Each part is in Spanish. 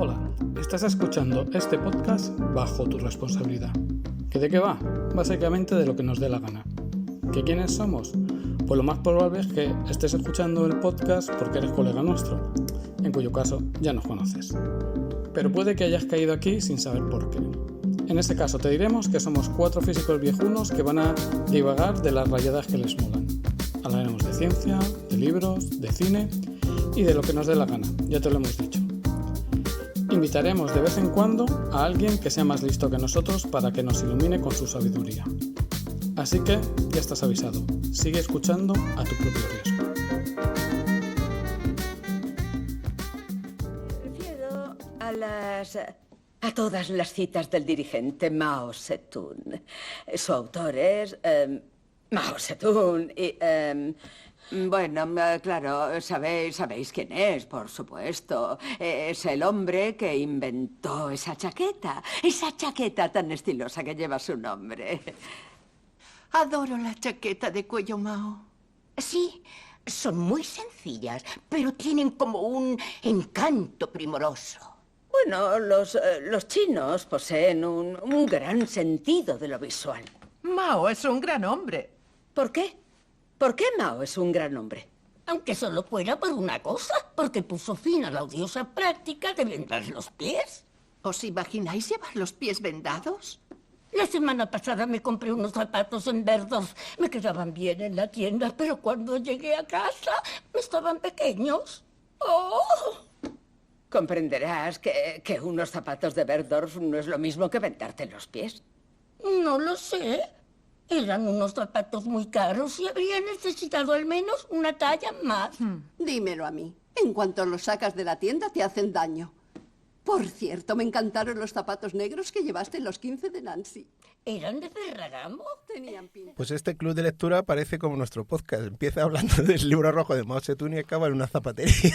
Hola, estás escuchando este podcast bajo tu responsabilidad. ¿Que de qué va? Básicamente de lo que nos dé la gana. ¿Que quiénes somos? Pues lo más probable es que estés escuchando el podcast porque eres colega nuestro, en cuyo caso ya nos conoces. Pero puede que hayas caído aquí sin saber por qué. En este caso te diremos que somos 4 físicos viejunos que van a divagar de las rayadas que les molan. Hablaremos de ciencia, de libros, de cine y de lo que nos dé la gana, ya te lo hemos dicho. Invitaremos de vez en cuando a alguien que sea más listo que nosotros para que nos ilumine con su sabiduría. Así que ya estás avisado, sigue escuchando a tu propio riesgo. Refiero a todas las citas del dirigente Mao Zedong. Su autor es Mao Zedong y bueno, claro, sabéis quién es, por supuesto. Es el hombre que inventó esa chaqueta tan estilosa que lleva su nombre. Adoro la chaqueta de cuello Mao. Sí, son muy sencillas, pero tienen como un encanto primoroso. Bueno, los chinos poseen un gran sentido de lo visual. Mao es un gran hombre. ¿Por qué? ¿Por qué Mao es un gran hombre? Aunque solo fuera por una cosa, porque puso fin a la odiosa práctica de vendar los pies. ¿Os imagináis llevar los pies vendados? La semana pasada me compré unos zapatos en Bergdorf. Me quedaban bien en la tienda, pero cuando llegué a casa me estaban pequeños. ¡Oh! Comprenderás que unos zapatos de Bergdorf no es lo mismo que vendarte los pies. No lo sé. Eran unos zapatos muy caros y habría necesitado al menos una talla más. Dímelo a mí. En cuanto los sacas de la tienda te hacen daño. Por cierto, me encantaron los zapatos negros que llevaste en los 15 de Nancy. ¿Eran de Ferragamo? Tenían pinta. Pues este club de lectura parece como nuestro podcast. Empieza hablando del libro rojo de Mao Zedong y acaba en una zapatería.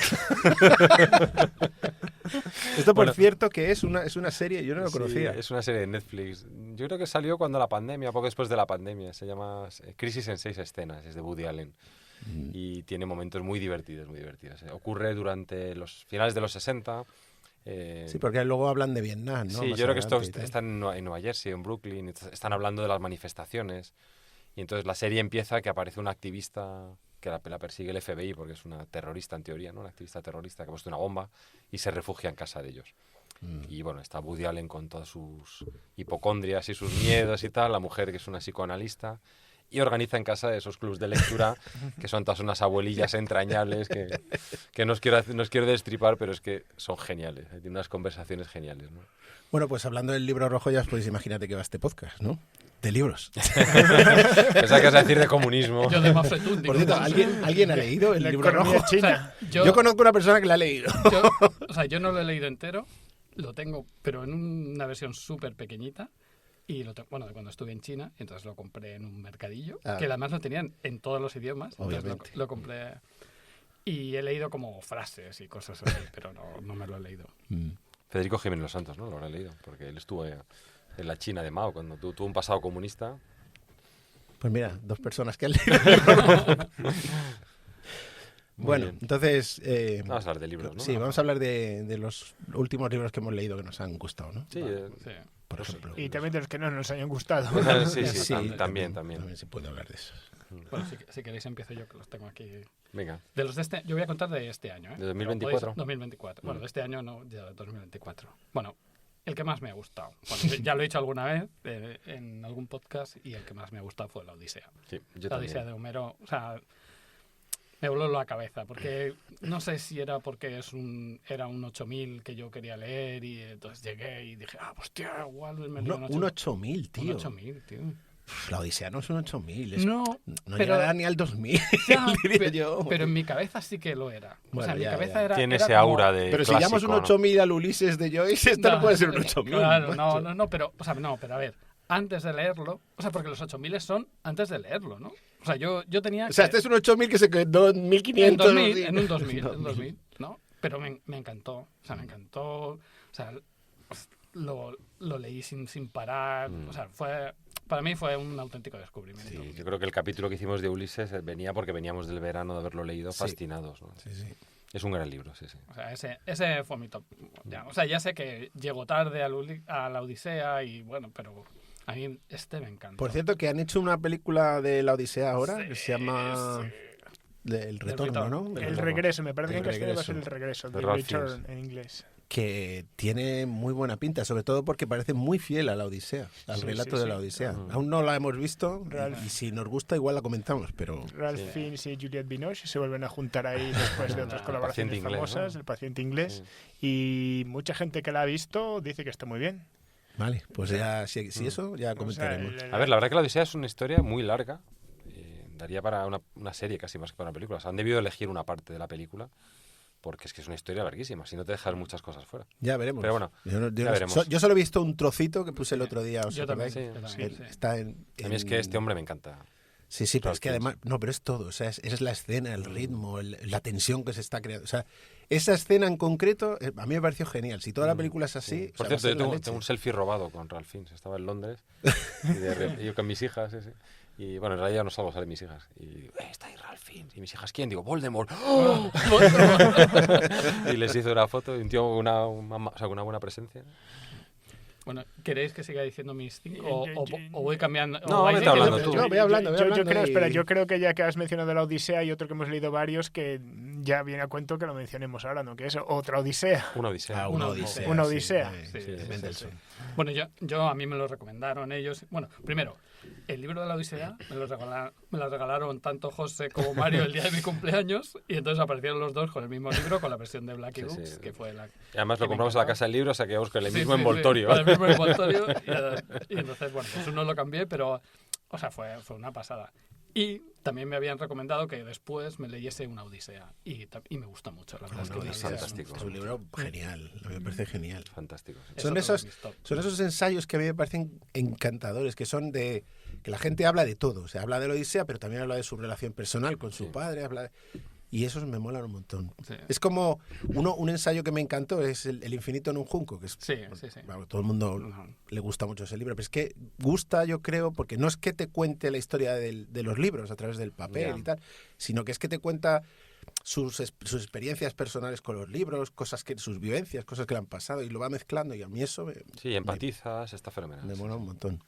Esto, por cierto, que es una serie, yo no lo conocía. Sí, es una serie de Netflix. Yo creo que salió cuando la pandemia, poco después de la pandemia. Se llama Crisis en 6 escenas, es de Woody Allen. Y tiene momentos muy divertidos, muy divertidos. Ocurre durante los finales de los 60. Sí, porque luego hablan de Vietnam, ¿no? Sí, Más yo creo que esto adelante está en Nueva Jersey, en Brooklyn. Están hablando de las manifestaciones. Y entonces la serie empieza que aparece una activista que la persigue el FBI, porque es una terrorista en teoría, ¿no? Una activista terrorista que ha puesto una bomba y se refugia en casa de ellos. Y bueno, está Woody Allen con todas sus hipocondrias y sus miedos y tal, la mujer que es una psicoanalista, y organiza en casa esos clubs de lectura que son todas unas abuelillas entrañables que no os quiero destripar, pero es que son geniales. Tienen unas conversaciones geniales, ¿no? Bueno, pues hablando del libro rojo ya os podéis imaginar de qué va este podcast, ¿no? De libros. Pensaba que vas a decir de comunismo. Yo de Mao Zedong, Por cierto, ¿alguien ha leído el libro rojo? China. O sea, yo conozco una persona que la ha leído. Yo no lo he leído entero, lo tengo, pero en una versión súper pequeñita. Y de cuando estuve en China, entonces lo compré en un mercadillo, que además lo tenían en todos los idiomas. Entonces lo compré y he leído como frases y cosas así, pero no me lo he leído. Federico Jiménez Los Santos, ¿no? Lo habrá leído, porque él estuvo en la China de Mao, cuando tuvo un pasado comunista. Pues mira, 2 personas que han leído el libro rojo. Bueno, bien. Entonces... vamos a hablar de libros, ¿no? Sí, vamos a hablar de los últimos libros que hemos leído que nos han gustado, ¿no? Sí, Sí. Por ejemplo. Y también de los que no nos hayan gustado. sí, también. También se puede hablar de eso. Bueno, si queréis empiezo yo, que los tengo aquí. Venga. De los de yo voy a contar de este año, ¿eh? ¿De 2024? 2024. Bueno, de este año no, ya de 2024. Bueno, el que más me ha gustado. Bueno, ya lo he dicho alguna vez en algún podcast y el que más me ha gustado fue La Odisea. Sí, yo La Odisea también. de Homero, o sea, me voló la cabeza, porque no sé si era porque era un 8000 que yo quería leer y entonces llegué y dije, hostia, igual me leo Un 8000, tío. Un 8000, tío. La Odisea no es un 8000. No pero, llegará ni al 2000, ya, diría yo. pero en mi cabeza sí que lo era. Bueno, o sea, en ya, mi cabeza ya. era... Tiene era ese como- aura de Pero si clásico, llamas un ¿no? 8000 al Ulises de Joyce, esto no puede ser un 8000. Claro, macho. no, pero, o sea, pero a ver, antes de leerlo, o sea, porque los 8000 son antes de leerlo, ¿no? O sea, yo tenía... O sea, este es un 8000 que se quedó en 1500. en un 2000, ¿no? Pero me encantó, o sea, o sea, lo leí sin parar, o sea, para mí fue un auténtico descubrimiento. Sí, yo creo que el capítulo que hicimos de Ulises venía porque veníamos del verano de haberlo leído fascinados, ¿no? Sí, sí. Es un gran libro, sí. O sea, ese fue mi top. O sea, ya sé que llego tarde a la Odisea y bueno, pero a mí me encanta. Por cierto, que han hecho una película de la Odisea ahora que se llama El Retorno, ¿no? El Regreso, me parece El que en castellano va a ser Regreso. El Regreso, De The Ralph Return Fiennes. en inglés. Que tiene muy buena pinta, sobre todo porque parece muy fiel a la Odisea, al Sí, relato sí, de sí. la Odisea. Aún no la hemos visto Ralph. y si nos gusta igual la comentamos, pero... Ralph Fiennes y Juliette Binoche se vuelven a juntar ahí después de otras colaboraciones paciente inglés, famosas, ¿no? El paciente inglés, y mucha gente que la ha visto dice que está muy bien. Vale, pues ya, si eso, ya O sea, comentaremos. A ver, la verdad que la Odisea es una historia muy larga. Daría para una serie casi más que para una película. O sea, han debido elegir una parte de la película porque es que es una historia larguísima. Si no te dejas muchas cosas fuera. Ya veremos. Pero bueno, yo veremos. Yo solo he visto un trocito que puse el otro día, ¿os Yo también, acordáis? yo también, sí. Está A mí es que este hombre me encanta. Sí, pero es que Ralph además... No, pero es todo. O sea, es la escena, el ritmo, la tensión que se está creando. O sea, esa escena en concreto a mí me pareció genial. Si toda la película es así... Por o sea, va a cierto, ser yo la tengo, leche. tengo un selfie robado con Ralph Fiennes. Estaba en Londres y yo con mis hijas, sí. Y bueno, en realidad no salgo, salen mis hijas. Y está ahí Ralph Fiennes. Y mis hijas, ¿quién? Digo, Voldemort. ¡Oh! Y les hice una foto y un tío con una buena presencia. Bueno, ¿queréis que siga diciendo mis 5 Yo- o voy cambiando? No, o vais vete diciendo- hablando tú. No, voy hablando, voy Yo hablando creo, y- espera, yo creo que ya que has mencionado la Odisea y otro que hemos leído varios, que ya viene a cuento que lo mencionemos ahora, ¿no? Que es otra Odisea. Una odisea. Ah, una odisea. Una sí, odisea. de Sí, sí, Mendelssohn. Bueno, yo a mí me lo recomendaron ellos. Bueno, primero, el libro de la Odisea me lo regalaron tanto José como Mario el día de mi cumpleaños y entonces aparecieron los dos con el mismo libro, con la versión de Blackie Sí, Books, sí. que fue la... Y además que lo me compramos a la encantaba. casa del libro, o sea que vamos con el Sí, mismo sí, sí, envoltorio. con el mismo envoltorio. Y entonces, bueno, pues uno lo cambié, pero, o sea, fue una pasada. Y también me habían recomendado que después me leyese una Odisea. Y me gusta mucho, la verdad. Es que Una una odisea Odisea fantástico. Es un libro genial, a mí me parece genial. Fantástico. Sí. es Son otro de esos, mis top. son esos ensayos que a mí me parecen encantadores, que son de que la gente habla de todo, o sea, habla de la Odisea, pero también habla de su relación personal con su Sí. padre, y esos me molan un montón. Sí. Es como un ensayo que me encantó, es el infinito en un junco, que es, Sí. bueno, todo el mundo No. le gusta mucho ese libro, pero es que gusta, yo creo, porque no es que te cuente la historia de los libros a través del papel Ya. y tal, sino que es que te cuenta sus experiencias personales con los libros, sus vivencias, cosas que le han pasado, y lo va mezclando, y a mí eso Sí, empatizas, está fenomenal. me mola un montón.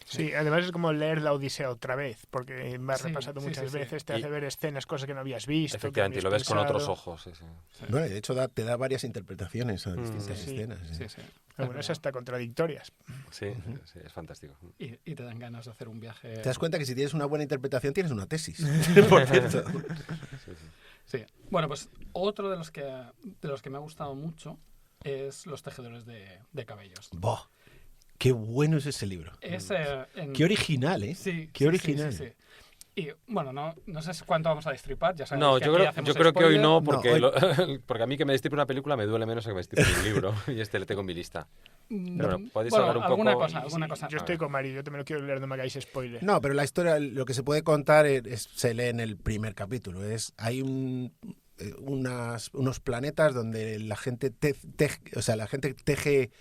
Sí, además es como leer la Odisea otra vez, porque vas Sí, repasando sí, muchas sí, sí. veces, te Y- hace ver escenas, cosas que no habías visto. que Efectivamente, y lo habías ves con otros pensado. ojos. Sí, sí. Bueno, y de hecho te da varias interpretaciones a distintas sí. escenas. Sí, sí. Algunas hasta contradictorias. Sí, sí, es fantástico. Y te dan ganas de hacer un viaje. Te das cuenta que si tienes una buena interpretación tienes una tesis. Por cierto. Sí. Bueno, pues otro de los que me ha gustado mucho es Los tejedores de cabellos. ¡Boh! ¡Qué bueno es ese libro! Es, ¡Qué original, eh! Sí. ¡Qué original! Sí. Y bueno, no sé cuánto vamos a destripar, ya sabemos No, que yo aquí creo, hacemos yo creo que hoy spoiler. no, No, porque, hoy- porque a mí que me destripe una película me duele menos que me destripe un libro. Y este le tengo en mi lista. Pero bueno, podéis hablar un alguna poco. alguna cosa. Yo estoy con Mario, yo también lo quiero leer, no me hagáis spoiler. No, pero la historia, lo que se puede contar se lee en el primer capítulo. Hay unos planetas donde la gente teje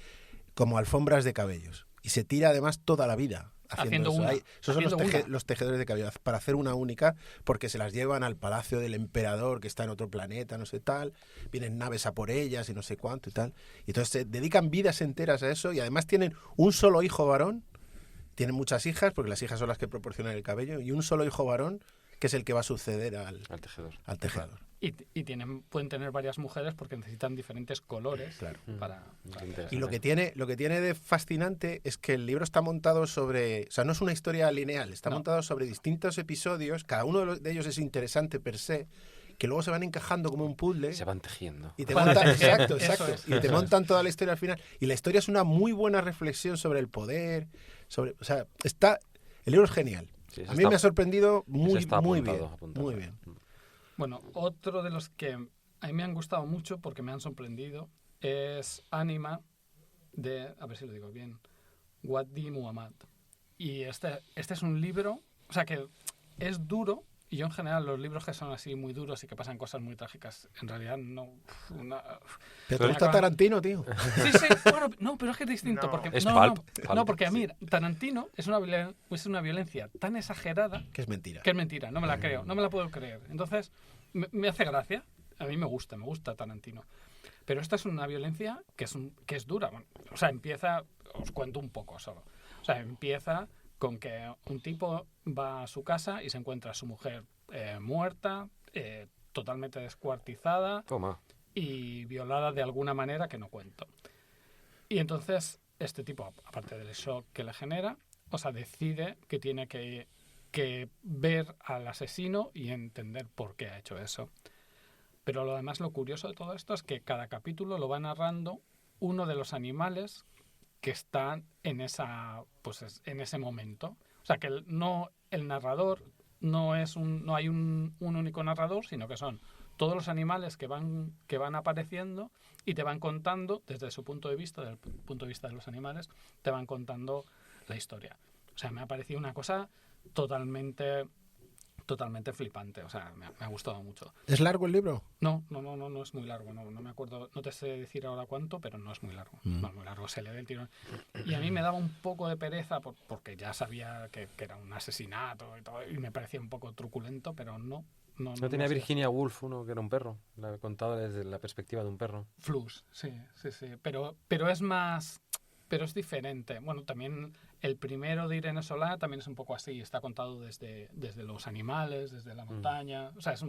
como alfombras de cabellos. Y se tira además toda la vida haciendo eso. Haciendo una, Esos son haciendo una. los tejedores de cabello, para hacer una única, porque se las llevan al palacio del emperador que está en otro planeta, no sé tal. Vienen naves a por ellas y no sé cuánto y tal. Y entonces se dedican vidas enteras a eso y además tienen un solo hijo varón. Tienen muchas hijas, porque las hijas son las que proporcionan el cabello, y un solo hijo varón que es el que va a suceder al tejedor. Y pueden tener varias mujeres porque necesitan diferentes colores Claro. para... Y lo que tiene de fascinante es que el libro está montado sobre... O sea, no es una historia lineal, está No. montado sobre distintos episodios, cada uno de ellos es interesante per se, que luego se van encajando como un puzzle. Se van tejiendo. Y te Para montan, tejer, exacto. eso es. Y te montan toda la historia al final. Y la historia es una muy buena reflexión sobre el poder, o sea, el libro es genial. Sí, eso A mí está- me ha sorprendido eso muy está bien. apuntado. Muy bien. Bueno, otro de los que a mí me han gustado mucho porque me han sorprendido es Anima de, a ver si lo digo bien, Wadi Muhammad. Y este es un libro, o sea que es duro, y yo en general los libros que son así muy duros y que pasan cosas muy trágicas, en realidad no... ¿Pero te gusta Tarantino, tío? Sí, bueno, no, pero es que es distinto. No. Porque, Es no, pulp, no, pulp, no, porque a sí. mí Tarantino es una violencia tan exagerada Que es mentira. que es mentira, no me la creo, no me la puedo creer. Entonces, me hace gracia. a mí me gusta Tarantino. Pero esta es una violencia que es dura. Bueno, o sea, empieza, os cuento un poco solo. O sea, empieza con que un tipo va a su casa y se encuentra a su mujer muerta, totalmente descuartizada. Toma. Y violada de alguna manera que no cuento. Y entonces este tipo, aparte del shock que le genera, o sea, decide que tiene que ver al asesino y entender por qué ha hecho eso. Pero además lo curioso de todo esto es que cada capítulo lo va narrando uno de los animales que están en en ese momento. O sea, que el narrador no hay un único narrador, sino que son todos los animales que van apareciendo y te van contando, desde su punto de vista, del punto de vista de los animales, te van contando la historia. O sea, me ha parecido una cosa totalmente flipante. O sea, me ha gustado mucho. ¿Es largo el libro? No es muy largo. No me acuerdo, no te sé decir ahora cuánto, pero no es muy largo. No es muy largo, se lee del tirón. Y a mí me daba un poco de pereza porque ya sabía que era un asesinato y todo, y me parecía un poco truculento, pero no. No tenía sé. Virginia Woolf uno que era un perro, la he contado desde la perspectiva de un perro. Flux, sí. Pero es más, pero es diferente. Bueno, también el primero de Irene Solá también es un poco así, está contado desde los animales, desde la montaña, o sea, es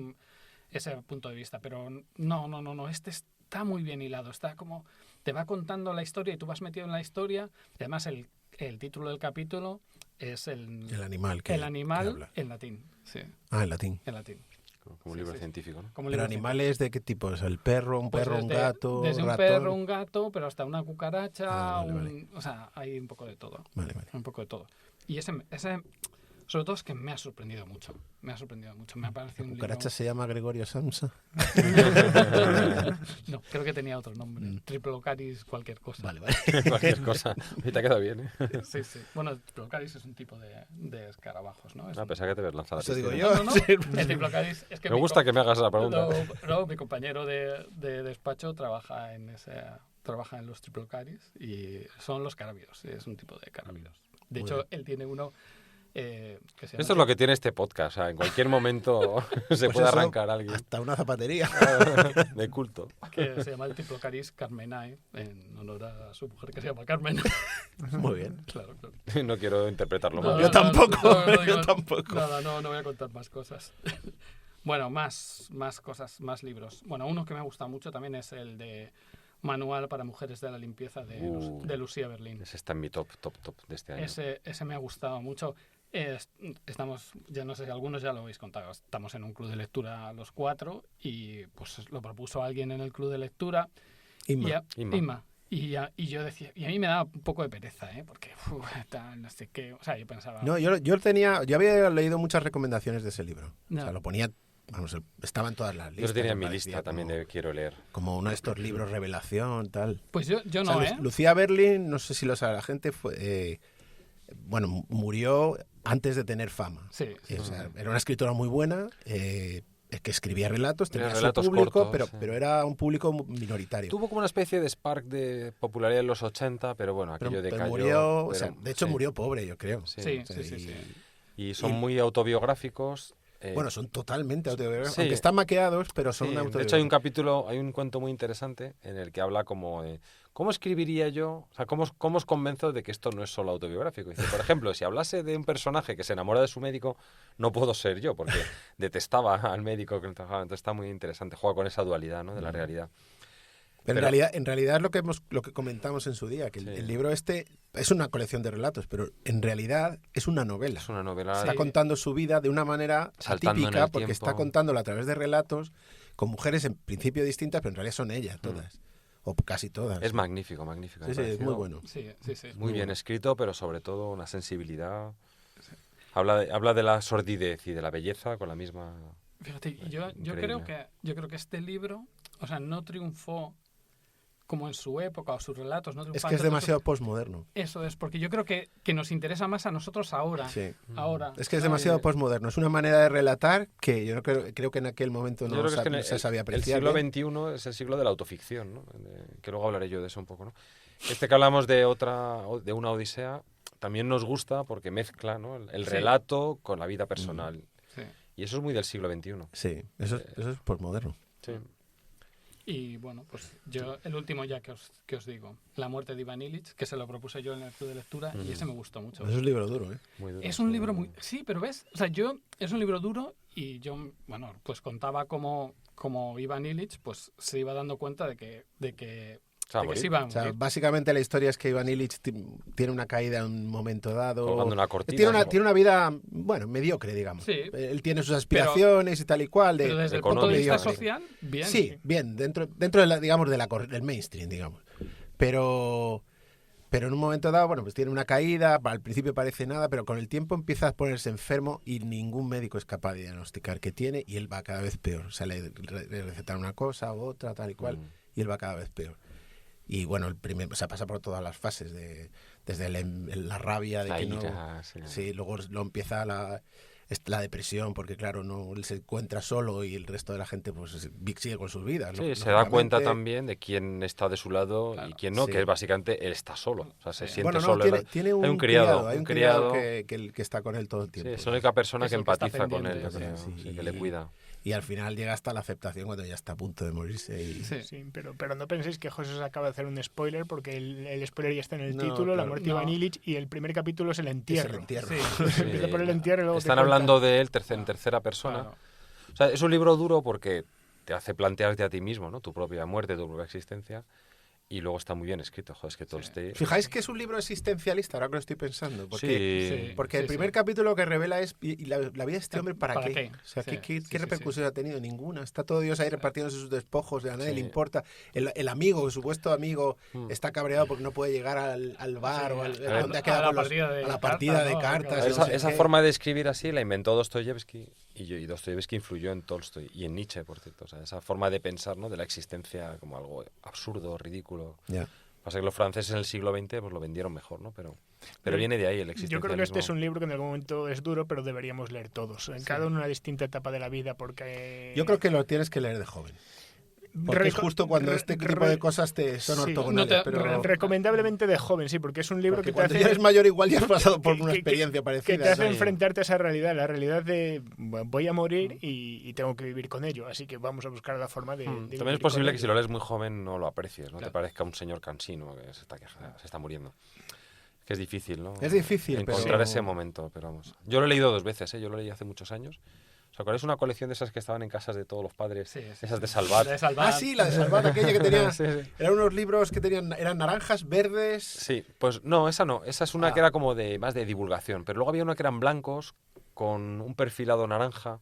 ese punto de vista, pero no, este está muy bien hilado, está como, te va contando la historia y tú vas metido en la historia, y además el título del capítulo es el animal que habla. En latín, sí. En latín. En latín. Como un libro científico, ¿no? ¿Pero animales de qué tipo? ¿Es el perro, un gato, desde un ratón? perro, un gato, pero hasta una cucaracha, vale. O sea, hay un poco de todo. Vale. Un poco de todo. Y ese sobre todo es que me ha sorprendido mucho. Me ha parecido un ¿Cucaracha libro... se llama Gregorio Samsa? No, creo que tenía otro nombre. Triplocaris cualquier cosa. Vale. Cualquier cosa. Y te ha quedado bien, ¿eh? Sí. Bueno, Triplocaris es un tipo de escarabajos, ¿no? Pensaba que te habías lanzado. Eso digo yo. yo. No. El Triplocaris es que Me gusta que me hagas la pregunta. No, mi compañero de despacho trabaja en los Triplocaris y son los carábidos. Es un tipo de carábidos. De hecho, él tiene uno... que se llama... Esto es lo que tiene este podcast. O sea, en cualquier momento se Pues puede eso, arrancar alguien. Hasta una zapatería. De culto. Que se llama el Triplocaris carmenae, en honor a su mujer que se llama Carmen. Muy bien. Claro. No quiero interpretarlo No, mal. Yo tampoco. digo Yo tampoco. Nada, no voy a contar más cosas. Bueno, más cosas, más libros. Bueno, uno que me ha gustado mucho también es el de Manual para Mujeres de la Limpieza de Lucía Berlín. Ese está en mi top de este año. Ese me ha gustado mucho. Estamos, ya no sé si algunos ya lo habéis contado, estamos en un club de lectura los 4 y pues lo propuso alguien en el club de lectura. Inma. Y yo decía, y a mí me daba un poco de pereza, porque no sé qué, o sea, yo pensaba... No, yo había leído muchas recomendaciones de ese libro. No. O sea, lo ponía, estaba en todas las listas. Yo lo tenía en me mi parecía lista también de quiero leer. Como uno de estos libros revelación, tal. Pues yo O no, sea, Lucía Berlin, no sé si lo sabe la gente, murió antes de tener fama. Sí. O sea, era una escritora muy buena, que escribía relatos, tenía su relatos público, cortos, pero era un público minoritario. Tuvo como una especie de spark de popularidad en los 80, pero bueno, aquello decayó. De hecho, murió pobre, yo creo. Sí. Y son muy autobiográficos. Bueno, son totalmente autobiográficos, sí. aunque están maqueados, pero son autobiográficos. De hecho, hay un cuento muy interesante en el que habla como de ¿cómo escribiría yo? O sea, ¿cómo os convenzo de que esto no es solo autobiográfico? Dice, por ejemplo, si hablase de un personaje que se enamora de su médico, no puedo ser yo, porque detestaba al médico que trabajaba. Entonces está muy interesante, juega con esa dualidad, ¿no? De la realidad. Pero en realidad es lo que comentamos en su día, que el libro este es una colección de relatos, pero en realidad es una novela. Es una novela. Está contando su vida de una manera atípica, porque está contándolo a través de relatos con mujeres en principio distintas, pero en realidad son ellas todas. O casi todas. Es magnífico. Sí, es muy bueno. Sí. Muy bien escrito, pero sobre todo una sensibilidad. Habla de la sordidez y de la belleza con la misma... Fíjate, yo creo que este libro, o sea, no triunfó como en su época o sus relatos. No es que es demasiado postmoderno. Eso es, porque yo creo que nos interesa más a nosotros ahora. Sí. Ahora. Es que es demasiado postmoderno. Es una manera de relatar que yo creo que en aquel momento no se sabía apreciar. El siglo XXI es el siglo de la autoficción, ¿no? Que luego hablaré yo de eso un poco, ¿no? Este que hablamos de una odisea también nos gusta porque mezcla, ¿no? el relato con la vida personal. Sí. Y eso es muy del siglo XXI. Sí, eso es postmoderno. Sí. Y bueno, pues yo el último ya que os digo, La muerte de Ivan Illich, que se lo propuse yo en el club de lectura y ese me gustó mucho. Es un libro duro, ¿eh? Muy duro, Es un sí. libro muy... Sí, pero ves, o sea, es un libro duro y yo, bueno, pues contaba como Ivan Illich pues se iba dando cuenta de que Se va a de que morir. se iba a O sea, morir. básicamente la historia es que Ivan Illich tiene una caída en un momento dado. Colgando una cortina, Tiene una vida, bueno, mediocre, digamos. Sí. Él tiene sus aspiraciones y tal y cual. Pero desde el punto de económico. vista social, bien. Sí, bien, dentro de la, digamos, del mainstream, digamos. Pero en un momento dado, bueno, pues tiene una caída, al principio parece nada, pero con el tiempo empieza a ponerse enfermo y ningún médico es capaz de diagnosticar que tiene y él va cada vez peor. O sea, le recetan una cosa u otra, tal y cual, y él va cada vez peor. Y bueno, o sea, pasa por todas las fases, desde la rabia de La que ira, no... sí. Sí, luego lo empieza la depresión, porque claro, no él se encuentra solo y el resto de la gente pues sigue con sus vidas. Sí, se da cuenta lógicamente. también de quién está de su lado y quién no, Sí. que es básicamente él está solo. O sea, se siente Bueno, no, solo. tiene hay un criado. hay un criado que está con él todo el tiempo. Sí, es la única persona Es que el que está empatiza con él, pendiente, yo creo, sí. sí, que le cuida. Y al final llega hasta la aceptación cuando ya está a punto de morirse. Y... Sí. Sí, pero no penséis que José os acaba de hacer un spoiler, porque el spoiler ya está en el No, título, La claro. muerte de Ivan Illich, y el primer capítulo es el Es entierro. el entierro. Sí. Empieza por el entierro y luego Están te cuenta. hablando de él en tercera persona. Claro. O sea, es un libro duro porque te hace plantearte a ti mismo, ¿no? Tu propia muerte, tu propia existencia. Y luego está muy bien escrito. Joder, es que Tolstói... Fijáis que es un libro existencialista, ahora que lo estoy pensando. Porque, Sí. porque el Sí, primer sí. capítulo que revela es ¿y la vida de este hombre para ¿Para qué? qué? O sea, Sí, ¿qué sí, sí, repercusión ha tenido? Ninguna. Está todo Dios ahí repartiéndose sus despojos, a nadie Sí. le importa. El amigo, el supuesto amigo, está cabreado porque no puede llegar al bar o a donde ha quedado con a la partida de cartas. y no sé Esa qué. forma de escribir así la inventó Dostoyevsky y Dostoyevsky influyó en Tolstoy y en Nietzsche, por cierto. O sea, esa forma de pensar, ¿no? De la existencia como algo absurdo, ridículo. Ya. Pasa que los franceses en el siglo XX pues lo vendieron mejor, ¿no? Pero viene de ahí el existencialismo. Yo creo que este es un libro que en algún momento es duro, pero deberíamos leer todos. En cada uno una distinta etapa de la vida, porque... Yo creo que lo tienes que leer de joven. Porque es justo cuando este tipo de cosas te son sí, ortogonales. pero recomendablemente de joven, sí, porque es un libro porque que te cuando hace... ya eres mayor igual ya has pasado por una que- experiencia que parecida. te hace ¿no? enfrentarte a esa realidad, la realidad de bueno, voy a morir y tengo que vivir con ello, así que vamos a buscar la forma de También vivir es posible con que si ello. lo lees muy joven no lo aprecies, no Claro. te parezca un señor cansino que se está muriendo. Que es difícil, ¿no? Es difícil, encontrar pero- ese momento, pero vamos. Yo lo he leído 2 veces, ¿eh? Yo lo leí hace muchos años. ¿Os acordáis una colección de esas que estaban en casas de todos los padres? Sí, sí, Esas de sí. Salvat. De Salvat. Ah, sí, la de Salvat, aquella que tenía... Sí, sí. Eran unos libros que eran naranjas, verdes... Sí, pues no, esa no. Esa es una Ah. que era como más de divulgación. Pero luego había una que eran blancos, con un perfilado naranja.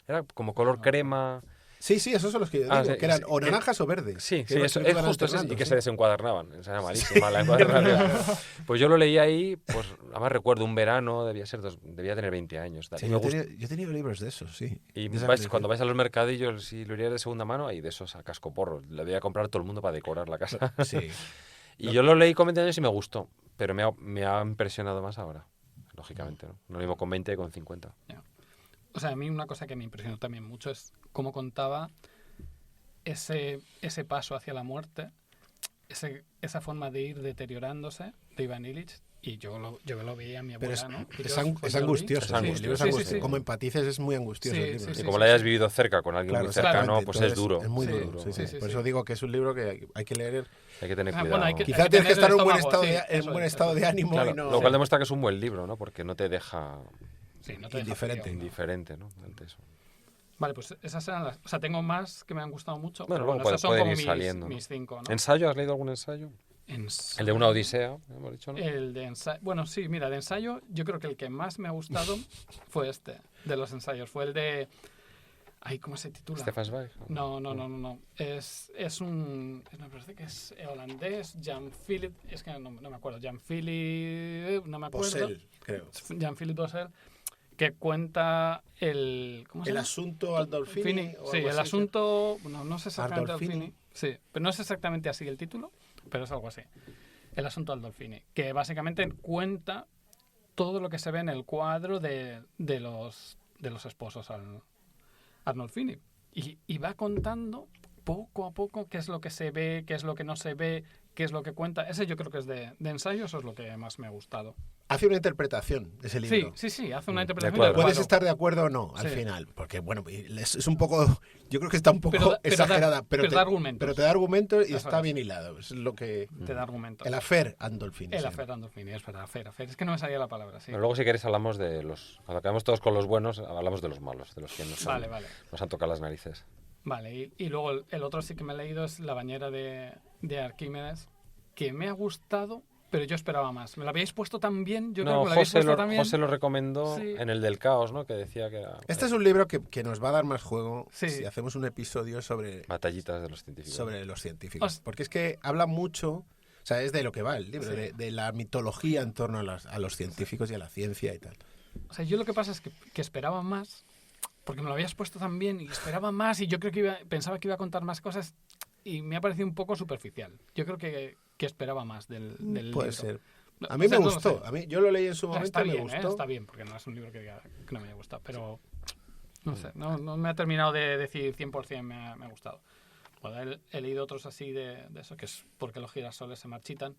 Era como color crema. Sí, esos son los que yo digo, Ah, sí, que eran sí, o naranjas o verdes. Sí, Que sí, iban- eso, que es iban justo ese, y alternando, que sí. se desencuadernaban. Esa era malísima la encuadernación. Pues yo lo leí ahí, pues además recuerdo un verano, debía tener 20 años. tal. Sí, Y me gustó. yo he tenido libros de esos, sí. Y De esa cuando colección. vais a los mercadillos y librerías de segunda mano, hay de esos a cascoporro. Le voy a comprar a todo el mundo para decorar la casa. Sí. Y yo lo leí con 20 años y me gustó, pero me ha impresionado más ahora, lógicamente. No lo mismo con 20 que con 50. O sea, a mí una cosa que me impresionó también mucho es cómo contaba ese paso hacia la muerte, esa forma de ir deteriorándose de Ivan Illich, y yo lo veía a mi Pero abuela, ¿no? Y es yo, angustioso. Es El angustioso. libro es Sí, sí, angustioso. sí. Como empatices es muy angustioso Sí, el libro. sí, Y sí, como lo hayas vivido cerca con alguien Claro, muy cercano, exactamente. pues Entonces, es duro. Es muy Sí, duro. Sí, sí. sí, Por sí. eso digo que es un libro que hay que leer. Hay que tener Ah, cuidado. bueno, hay que- Quizás tienes que tener estar en un buen estómago, estado, sí, eso buen es, estado de ánimo Claro, y no... lo cual demuestra que es un buen libro, ¿no? Porque no te deja Sí, no te deja indiferente. frío, ¿no? indiferente, ¿no? Ante eso. Vale, pues esas eran las... O sea, tengo más que me han gustado mucho, Bueno, pero luego bueno, esas son pueden como ir saliendo, ¿no? mis 5, ¿no? ¿Ensayo? ¿Has leído algún ensayo? El de una odisea, hemos dicho, ¿no? El de ensayo... Bueno, sí, mira, de ensayo yo creo que el que más me ha gustado fue este, de los ensayos. Fue el de... Ay, ¿cómo se titula? Stefan Zweig. No. Es un... Me parece que es holandés, Jan-Philip... Es que no me acuerdo. Jan-Philip... No me acuerdo. Posel, creo. Jan-Philip Posel, que cuenta el... ¿Cómo se El llama? asunto Aldolfini. o Sí, algo el así, asunto... No es exactamente Ardolfini. Aldolfini. Sí, pero no es exactamente así el título, pero es algo así. El asunto Aldolfini, que básicamente cuenta todo lo que se ve en el cuadro de los esposos Arnolfini. Y va contando poco a poco qué es lo que se ve, qué es lo que no se ve, qué es lo que cuenta. Ese yo creo que es de ensayo, eso es lo que más me ha gustado. Hace una interpretación de ese libro. Sí, hace una interpretación. acuerdo. Puedes estar de acuerdo o no al Sí. final, porque bueno, es un poco, yo creo que está un poco Pero da exagerada, pero da argumentos. pero te da argumentos y Eso está es. bien hilado. Es lo que Te da argumentos. el affair Andolfini. El sí. affair Andolfini, es verdad, affair. Es que no me salía la palabra, sí. Pero luego, si queréis, hablamos de los... Cuando acabemos todos con los buenos, hablamos de los malos, de los que nos Vale. han tocado las narices. Vale, y luego el otro sí que me he leído es La bañera de Arquímedes, que me ha gustado, pero yo esperaba más. ¿Me lo habíais puesto tan bien? Yo creo que me lo habéis puesto tan bien. José lo recomendó Sí. en el del caos, ¿no? Que decía que era... Este es un libro que nos va a dar más juego Sí. si hacemos un episodio sobre Batallitas de los científicos. los científicos. Os- Porque es que habla mucho, o sea, es de lo que va el libro, Sí. de la mitología en torno a los científicos y a la ciencia y tal. O sea, yo lo que pasa es que esperaba más, porque me lo habías puesto tan bien y esperaba más y yo creo que pensaba que iba a contar más cosas y me ha parecido un poco superficial. Yo creo que esperaba más del Puede libro. ser. No, A mí o sea, me no lo gustó. sé. A mí, yo lo leí en su O sea, momento está y me bien, gustó. está bien, porque no es un libro que no me haya gustado, pero no sé, no me ha terminado de decir 100% me ha gustado. Bueno, he leído otros así de eso, que es Porque los girasoles se marchitan,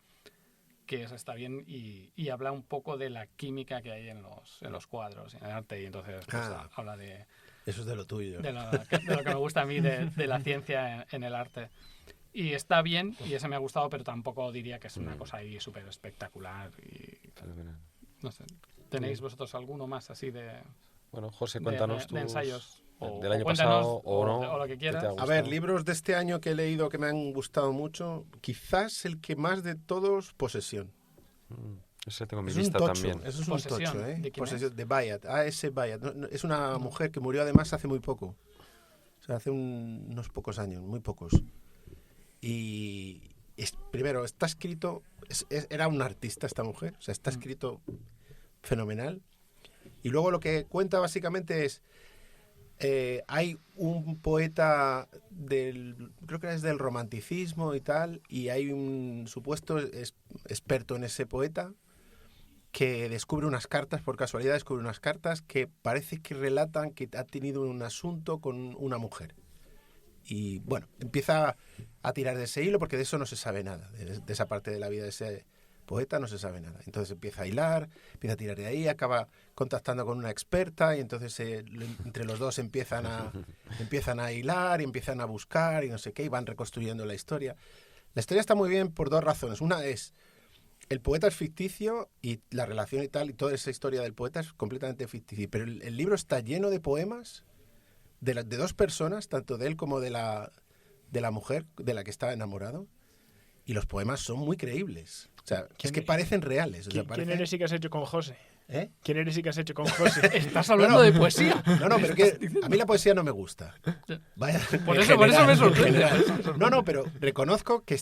que eso está bien y habla un poco de la química que hay en los cuadros, en el arte, y entonces pues, habla de Eso es de lo tuyo. lo que me gusta a mí de la ciencia en el arte. Y está bien, y ese me ha gustado, pero tampoco diría que es una cosa ahí súper espectacular. Y, Fenomenal. no sé, ¿tenéis vosotros alguno más así de Bueno, José, cuéntanos de ensayos? del año cuéntanos, pasado o no. o lo que ¿qué te ha quieras. A gustado? ver, libros de este año que he leído que me han gustado mucho, quizás el que más de todos, Posesión. Ese tengo en mi Es un lista tocho, también. eso es un Posesión, tocho, ¿eh? ¿de quién Posesión, de Bayat, A.S. Bayat. Es una mujer que murió además hace muy poco. O sea, hace unos pocos años, muy pocos. Y primero, está escrito, era una artista esta mujer, o sea, está escrito fenomenal. Y luego lo que cuenta básicamente es, hay un poeta creo que es del romanticismo y tal, y hay un supuesto experto en ese poeta que descubre unas cartas, por casualidad descubre unas cartas que parece que relatan que ha tenido un asunto con una mujer. Y bueno, empieza a tirar de ese hilo porque de eso no se sabe nada, de esa parte de la vida de ese poeta no se sabe nada. Entonces empieza a hilar, empieza a tirar de ahí, acaba contactando con una experta y entonces entre los dos empiezan a hilar y empiezan a buscar y no sé qué, y van reconstruyendo la historia. La historia está muy bien por dos razones. Una es, el poeta es ficticio y la relación y tal, y toda esa historia del poeta es completamente ficticia, pero el libro está lleno de poemas de dos personas, tanto de él como de la mujer de la que estaba enamorado, y los poemas son muy creíbles. O sea, es que parecen reales. O sea, ¿Quién eres y qué has hecho con José? ¿Eh? ¿Quién eres y qué has hecho con José? Estás hablando de poesía. No, pero a mí la poesía no me gusta. Vaya, Por en eso me general, sorprende. en general. No, pero reconozco que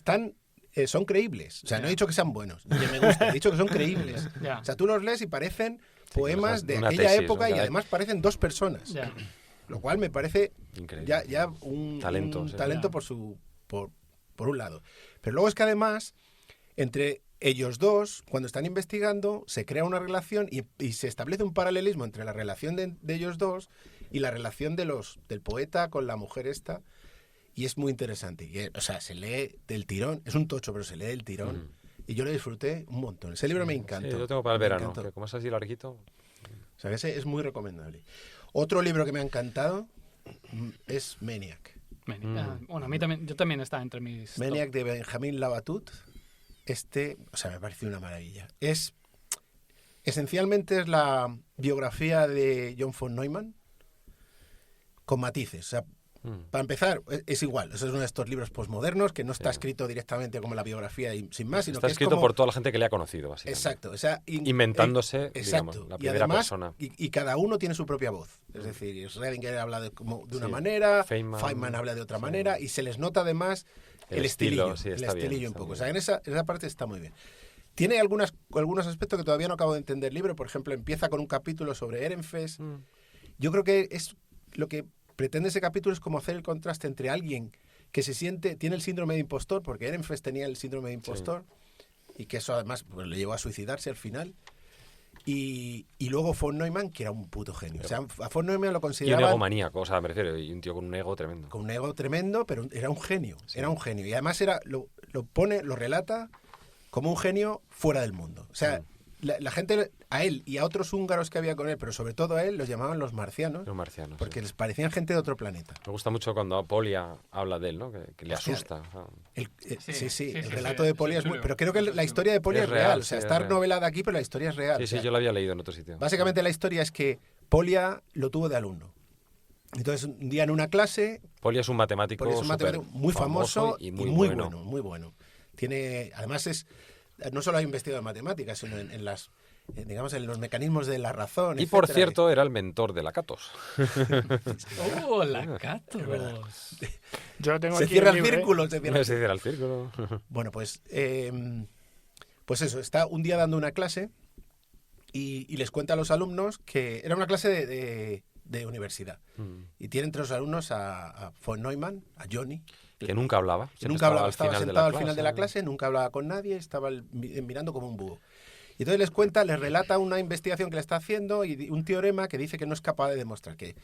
son creíbles. O sea, no he dicho que sean buenos, ni que me gusten, he dicho que son creíbles. Ya. O sea, tú los lees y parecen poemas de una aquella tesis, época o sea, y además parecen dos personas. Ya. Lo cual me parece Increíble. ya un Talento, un sí. talento Ya. por un lado. Pero luego es que además, entre ellos dos, cuando están investigando, se crea una relación y se establece un paralelismo entre la relación de ellos dos y la relación del poeta con la mujer esta. Y es muy interesante. O sea, se lee del tirón. Es un tocho, pero se lee del tirón. Y yo lo disfruté un montón. Ese libro me encantó. Sí, yo tengo para el Me verano, encantó. que como es así larguito. O sea, ese es muy recomendable. Otro libro que me ha encantado es Maniac. Bueno, a mí también, yo también estaba entre mis... Maniac de Benjamin Labatut. O sea, me pareció una maravilla. Esencialmente es la biografía de John von Neumann con matices. O sea, para empezar, es igual. Eso es uno de estos libros posmodernos que no está escrito directamente como la biografía y sin más, sino Está que escrito es como... por toda la gente que le ha conocido, básicamente. Exacto. O sea, Inventándose, exacto. digamos, la Y primera además, persona. Y cada uno tiene su propia voz. Es decir, Schrödinger habla de una Sí. manera, Feynman habla de otra sí. manera, y se les nota además El estilillo. estilo, sí, el está bien, estilillo un está poco. muy O sea, bien. en esa parte está muy bien. Tiene algunos aspectos que todavía no acabo de entender el libro. Por ejemplo, empieza con un capítulo sobre Ehrenfest. Yo creo que es lo que pretende ese capítulo es como hacer el contraste entre alguien que tiene el síndrome de impostor, porque Ehrenfest tenía el síndrome de impostor, y que eso además pues, le llevó a suicidarse al final. Y luego von Neumann, que era un puto genio. O sea, a von Neumann lo Y un consideraban ego maníaco, o sea, me refiero, y un tío con un ego tremendo. con un ego tremendo, pero era un genio. Sí. Era un genio. Y además lo relata como un genio fuera del mundo. O sea, la gente, a él y a otros húngaros que había con él, pero sobre todo a él, los llamaban los marcianos. Los marcianos. Porque sí. les parecían gente de otro planeta. Me gusta mucho cuando Polia habla de él, ¿no? Que le O sea, asusta. O sea, El relato de Polia es muy... chulo. Pero creo que la historia de Polia Es es real. real, O sea, sí, está es real. novelada aquí, pero la historia es real. sí, O sí, sea, yo lo había leído en otro sitio. básicamente la historia es que Polia lo tuvo de alumno. Entonces, un día en una clase, Polia es un matemático, Polia es un matemático súper muy famoso y muy muy bueno. Muy bueno. Tiene, además no solo ha investigado en matemáticas, sino en las, digamos, en los mecanismos de la razón. Y por etcétera. cierto, era el mentor de la Catos. ¡Oh, la Catos! Yo lo tengo Se aquí cierra en el libro, círculo. se cierra el Se cierra el círculo. Bueno, pues eso, está un día dando una clase y les cuenta a los alumnos que era una clase de universidad. Y tiene entre los alumnos a von Neumann, a Johnny, Que nunca hablaba. que siempre nunca hablaba, estaba final de sentado la al final de la clase, nunca hablaba con nadie, estaba mirando como un búho. Y entonces les relata una investigación que le está haciendo y un teorema que dice que no es capaz de demostrar que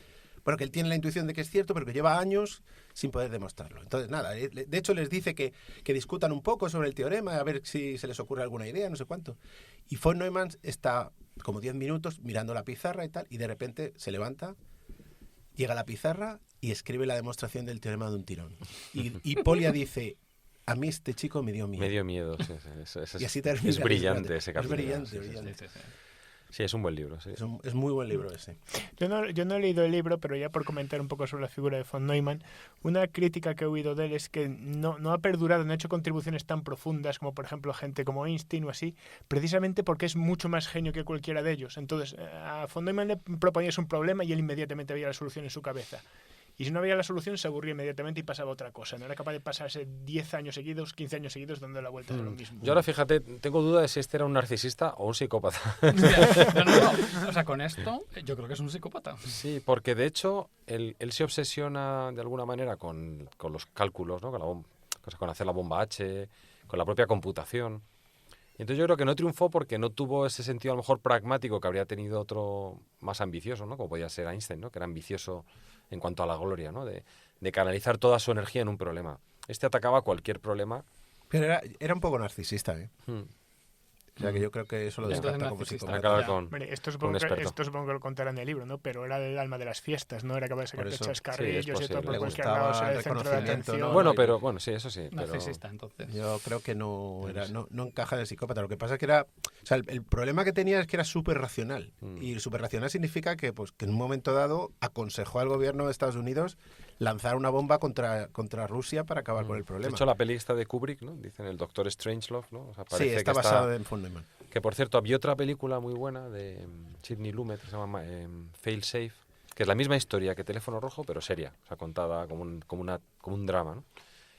él tiene la intuición de que es cierto, pero que lleva años sin poder demostrarlo. Entonces, nada, de hecho les dice que discutan un poco sobre el teorema, a ver si se les ocurre alguna idea, no sé cuánto. Y von Neumann está como 10 minutos mirando la pizarra y tal, y de repente se levanta, llega a la pizarra y escribe la demostración del teorema de un tirón. Y Polia dice, a mí este chico me dio miedo. Me dio miedo, sí, Y así termina. es brillante ese Es capítulo. brillante, sí, sí, brillante. Sí, es un buen libro, sí. Es muy buen libro ese. Yo no he leído el libro, pero ya por comentar un poco sobre la figura de von Neumann, una crítica que he oído de él es que no ha perdurado, no ha hecho contribuciones tan profundas como, por ejemplo, gente como Einstein o así, precisamente porque es mucho más genio que cualquiera de ellos. Entonces, a von Neumann le proponías un problema y él inmediatamente veía la solución en su cabeza. Y si no había la solución, se aburría inmediatamente y pasaba otra cosa. No era capaz de pasarse 10 años seguidos, 15 años seguidos dando la vuelta de lo mismo. Yo ahora, fíjate, tengo duda de si este era un narcisista o un psicópata. No. O sea, con esto, yo creo que es un psicópata. Sí, porque de hecho él se obsesiona de alguna manera con los cálculos, ¿no? Con hacer la bomba H, con la propia computación. Y entonces yo creo que no triunfó porque no tuvo ese sentido a lo mejor pragmático que habría tenido otro más ambicioso, ¿no? Como podía ser Einstein, ¿no? Que era ambicioso en cuanto a la gloria, ¿no? De canalizar toda su energía en un problema. Este atacaba cualquier problema. Pero era un poco narcisista, ¿eh? Hmm. O sea, que yo creo que eso lo Entonces descarta como narcisista. psicópata. Acabar Ya. con Hombre, esto un supongo experto. que lo contará en el libro, ¿no? Pero era el alma de las fiestas, ¿no? Era capaz de sacarte eso, chascarrillos sí, y es todo posible. por Le cualquier gustaba lado, ser el el centro de reconocimiento, atención. ¿no? Bueno, pero bueno, sí, eso sí. Pero Narcisista, entonces. Yo creo que no encaja de psicópata. Lo que pasa es que era... O sea, el problema que tenía es que era súper racional. Y súper racional significa que en un momento dado aconsejó al gobierno de Estados Unidos lanzar una bomba contra Rusia para acabar con el de problema. hecho, la peli esta de Kubrick, ¿no? Dicen el Doctor Strangelove, ¿no? O sea, Sí, parece está que basado en von Neumann. Que por cierto, había otra película muy buena de Sidney Lumet que se llama Fail Safe, que es la misma historia que Teléfono Rojo, pero seria, o sea, contada como un drama, ¿no?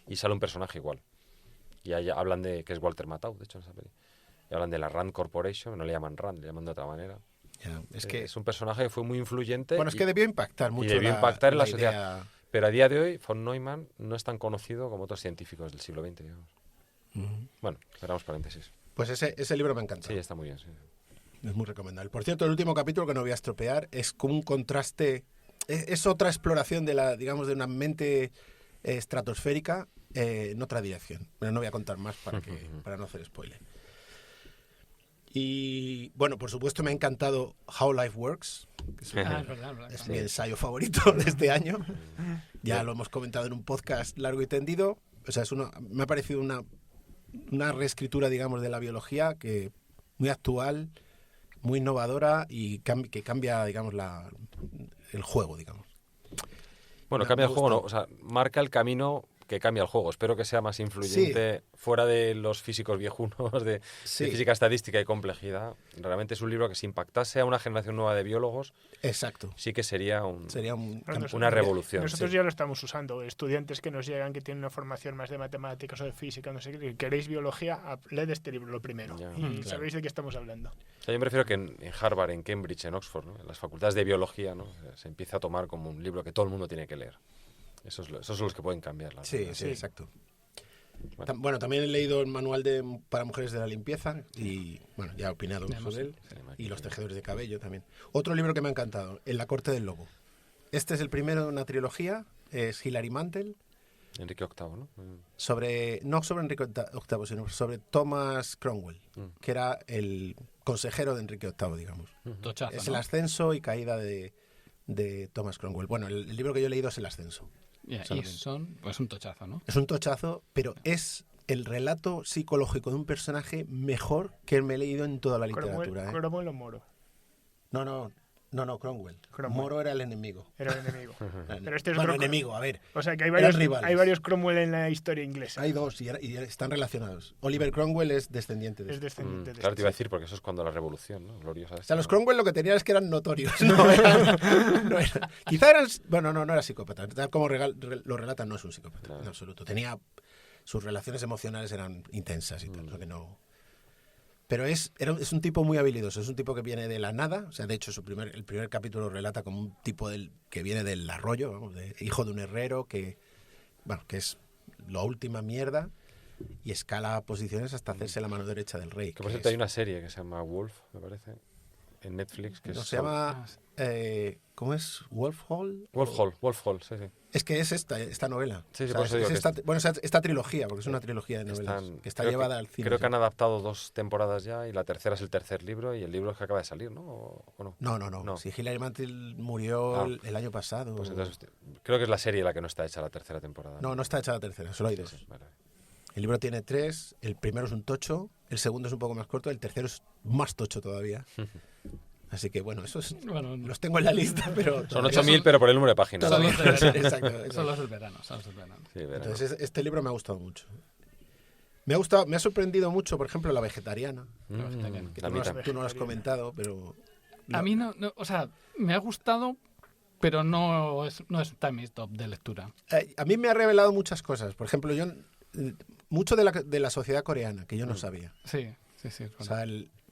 Y sale un personaje igual. Y ahí hablan de que es Walter Matthau, de hecho, en esa peli. Y hablan de la Rand Corporation, no le llaman Rand, le llaman de otra manera. Ya, es que... Es un personaje que fue muy influyente. Bueno, es que debió impactar mucho debió impactar en la idea. sociedad. Pero a día de hoy, von Neumann no es tan conocido como otros científicos del siglo XX, digamos. Bueno, cerramos paréntesis. Pues ese libro me encanta. Sí, está muy bien, sí. Es muy recomendable. Por cierto, el último capítulo, que no voy a estropear, es como un contraste, es otra exploración de de una mente estratosférica en otra dirección. Pero no voy a contar más para no hacer spoiler. Y bueno, por supuesto me ha encantado How Life Works, que es, Es verdad. es mi ensayo favorito de este año. Ya lo hemos comentado en un podcast largo y tendido. O sea, me ha parecido una reescritura, digamos, de la biología que muy actual, muy innovadora y que cambia, digamos, el juego, digamos. Bueno, Me cambia el juego, no, gusta. o sea, marca el camino que cambia el juego. Espero que sea más influyente fuera de los físicos viejunos, de física estadística y complejidad. Realmente es un libro que si impactase a una generación nueva de biólogos, Exacto. sí que sería Una revolución. Nosotros ya lo estamos usando. Estudiantes que nos llegan que tienen una formación más de matemáticas o de física, no sé qué, queréis biología, leed este libro lo primero. Ya. Y sabéis de qué estamos hablando. O sea, yo prefiero que en Harvard, en Cambridge, en Oxford, ¿no? En las facultades de biología, ¿no? Se empiece a tomar como un libro que todo el mundo tiene que leer. Esos son los que pueden cambiar. Sí, exacto. Bueno, también he leído el manual para mujeres de la limpieza y, bueno, ya he opinado sobre él. Y Los tejedores de cabello también. Otro libro que me ha encantado, En la corte del lobo. Este es el primero de una trilogía, es Hilary Mantel. Enrique VIII, ¿no? No sobre Enrique VIII, sino sobre Thomas Cromwell, que era el consejero de Enrique VIII, digamos. Tochazo, Es ¿no? el ascenso y caída de Thomas Cromwell. Bueno, el libro que yo he leído es El ascenso. Y solamente. son, pues un tochazo, ¿no? Es un tochazo, pero es el relato psicológico de un personaje mejor que me he leído en toda la literatura. Cromwell o Moro. No, Cromwell. Cromwell. Moro era el enemigo. Era el enemigo. Pero este es Bueno, otro enemigo, a ver. O sea que Eran rivales. hay varios Cromwell en la historia inglesa. Hay dos y están relacionados. Oliver Cromwell es descendiente de Es este. descendiente de Claro, te iba a este. decir, porque eso es cuando la revolución, ¿no? Gloriosa. O sea, los Cromwell lo que tenían es que eran notorios. Quizá eran... Bueno, no era psicópata. Tal como lo relatan, no es un psicópata, Claro. en absoluto. Sus relaciones emocionales eran intensas y tal. O sea que no... Pero es un tipo muy habilidoso. Es un tipo que viene de la nada. O sea, de hecho, el primer capítulo relata como un tipo que viene del arroyo, vamos, hijo de un herrero que es la última mierda y escala posiciones hasta hacerse la mano derecha del rey. Que por cierto hay una serie que se llama Wolf, me parece, en Netflix. Que No, es se llama... ¿Cómo es? ¿Wolf Hall? Wolf Hall, sí. Es que es esta novela. Sí, O sea, por eso digo que esta trilogía, porque es una trilogía de novelas que está creo llevada al cine. Creo que ya. han adaptado 2 temporadas ya y la tercera es el tercer libro y el libro es que acaba de salir, ¿no? ¿O no? No. Si Hilary Mantel murió el año pasado. Pues entonces creo que es la serie la que no está hecha la tercera temporada. No está hecha la tercera, solo hay 2. Vale. El libro tiene 3, el primero es un tocho, el segundo es un poco más corto, el tercero es más tocho todavía. Así que bueno, los tengo en la lista, pero... Son 8.000, pero por el número de páginas. Son los del verano. Exacto. Son los del verano. Sí, verano. Entonces este libro me ha gustado mucho. Me ha sorprendido mucho, por ejemplo, La vegetariana. Que A mí también. tú no lo has comentado, pero... A mí no, o sea, me ha gustado, pero no está en mi top de lectura. A mí me ha revelado muchas cosas. Por ejemplo, mucho de la sociedad coreana, que yo no sabía. Sí. O sea,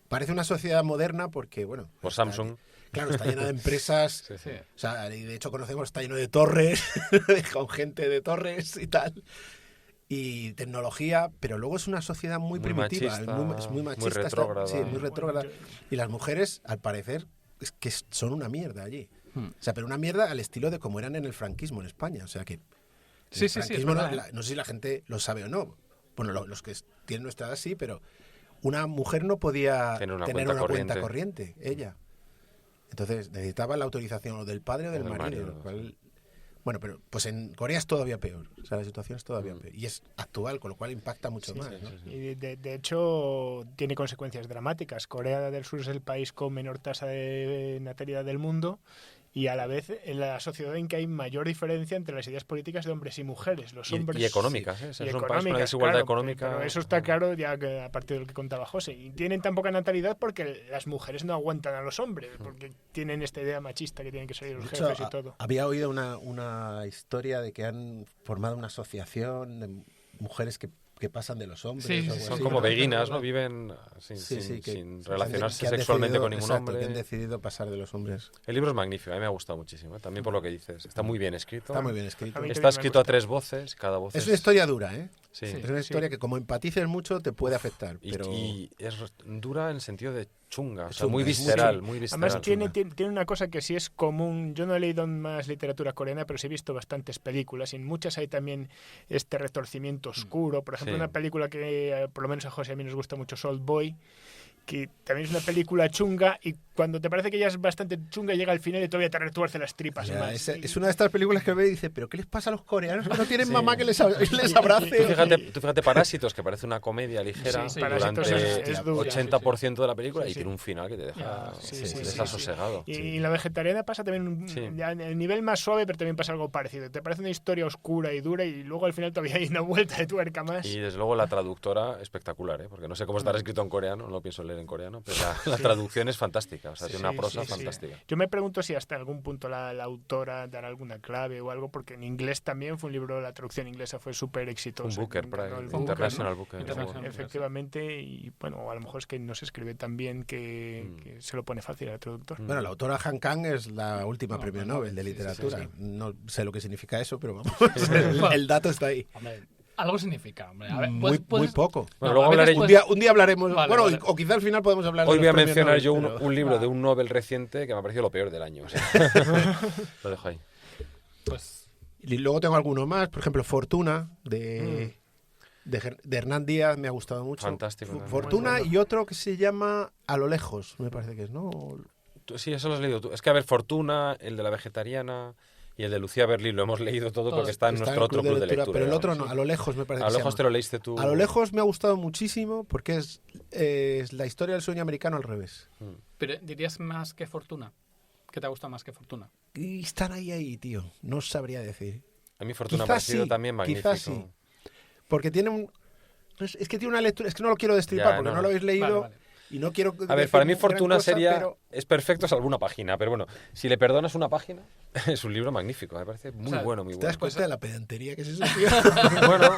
parece una sociedad moderna porque, bueno... Por Samsung. Claro, está llena de empresas. Sí. O sea, y de hecho conocemos, está lleno de torres, con gente de torres y tal. Y tecnología, pero luego es una sociedad muy primitiva. Machista, es muy machista. muy retrógrada. Sí, muy retrógrada. Y las mujeres, al parecer, es que son una mierda allí. O sea, pero una mierda al estilo de como eran en el franquismo en España. O sea, que... Sí, el franquismo, es verdad, no sé si la gente lo sabe o no. Bueno, los que tienen nuestra edad sí, pero una mujer no podía tener una cuenta corriente, ella. Entonces necesitaba la autorización o del padre o del marido. Lo cual, bueno, pero pues en Corea es todavía peor. O sea, la situación es todavía peor. Y es actual, con lo cual impacta mucho más. ¿no? Y de hecho tiene consecuencias dramáticas. Corea del Sur es el país con menor tasa de natalidad del mundo y a la vez en la sociedad en que hay mayor diferencia entre las ideas políticas de hombres y mujeres. Los hombres, y económicas, ¿eh? y Es un país con una económicas, desigualdad claro, económica. Pero eso está claro ya que a partir de lo que contaba José. Y tienen tan poca natalidad porque las mujeres no aguantan a los hombres, porque tienen esta idea machista que tienen que salir los De hecho, jefes y todo. había oído una historia de que han formado una asociación de mujeres que pasan de los hombres. Sí, o algo son Son así, como ¿no? beguinas, ¿no? Viven sin relacionarse que han sexualmente decidido- con ningún exacto, hombre. que han decidido pasar de los hombres. El libro es magnífico, a mí me ha gustado muchísimo, también por lo que dices. Está muy bien escrito. Está muy bien escrito. A mí Está también me escrito a gusta. 3 voces, cada voz Es una historia dura, ¿eh? Sí. Es una historia que como empatices mucho te puede afectar. Pero... Y es dura en el sentido de chunga, o sea, Chunga, muy es muy visceral, chunga. muy visceral. Además tiene una cosa que sí es común. Yo no he leído más literatura coreana, pero sí he visto bastantes películas y en muchas hay también este retorcimiento oscuro. Por ejemplo, Sí. una película que por lo menos a José y a mí nos gusta mucho, Old Boy, que también es una película chunga y cuando te parece que ya es bastante chunga llega al final y todavía te retuerce las tripas Ya, más. es una de estas películas que ve y dice, ¿pero qué les pasa a los coreanos que no tienen Sí. mamá que les abrace? Tú fíjate Parásitos, que parece una comedia ligera Sí, durante Parásitos es dura, 80% de la película Sí, y sí. tiene un final que te deja Sí, sí, desasosegado. Y la vegetariana pasa también Sí. ya en el nivel más suave, pero también pasa algo parecido. Te parece una historia oscura y dura y luego al final todavía hay una vuelta de tuerca más. Y desde luego la traductora espectacular, ¿eh? Porque no sé cómo estará escrito en coreano, no lo pienso leer en coreano, pero la traducción es fantástica, o sea, tiene una prosa fantástica. Yo me pregunto si hasta algún punto la autora dará alguna clave o algo, porque en inglés también fue un libro, la traducción inglesa fue súper exitosa. Un Booker, Ganó el International Booker. International. Efectivamente, y bueno, a lo mejor es que no se escribe tan bien que se lo pone fácil al traductor. Bueno, la autora Han Kang es la última premio Nobel de literatura. sí. No sé lo que significa eso, pero vamos, el dato está ahí. Hombre, algo significa, hombre. A ver, Muy poco. Bueno, No, luego a veces hablaré. Un día hablaremos. Vale, bueno, vale. o quizá al final podemos hablar Hoy de voy a los premios mencionar Nobel, yo pero- un libro de un Nobel reciente que me ha parecido lo peor del año. O sea, lo dejo ahí. Pues Y luego tengo alguno más, por ejemplo, Fortuna, de Hernán Díaz, me ha gustado mucho. Fantástico, ¿no? Fortuna Muy bueno. y otro que se llama A lo lejos, me parece que es, ¿no? Sí, eso lo has leído tú. Es que, a ver, Fortuna, el de la vegetariana y el de Lucía Berlín lo hemos leído todo porque está en Está nuestro otro club de lectura. pero el otro no, sí. A lo lejos me parece A que lo se lejos llama. te lo leíste tú. A lo lejos me ha gustado muchísimo porque es la historia del sueño americano al revés. pero dirías más que Fortuna. ¿Qué te gusta más que Fortuna? Y están ahí, tío. No sabría decir. A mí Fortuna me ha Quizás parecido sí, también magnífico. quizás sí. Porque tiene un... Es que tiene una lectura... Es que no lo quiero destripar Ya, porque no. no lo habéis leído Vale. y no quiero... A ver, decir para mí gran Fortuna cosa, sería... pero- Es perfecto salvo una página, pero bueno, si le perdonas una página, es un libro magnífico, me parece muy O sea, bueno, muy ¿Te das bueno. cuenta de la pedantería que es eso, tío? Bueno,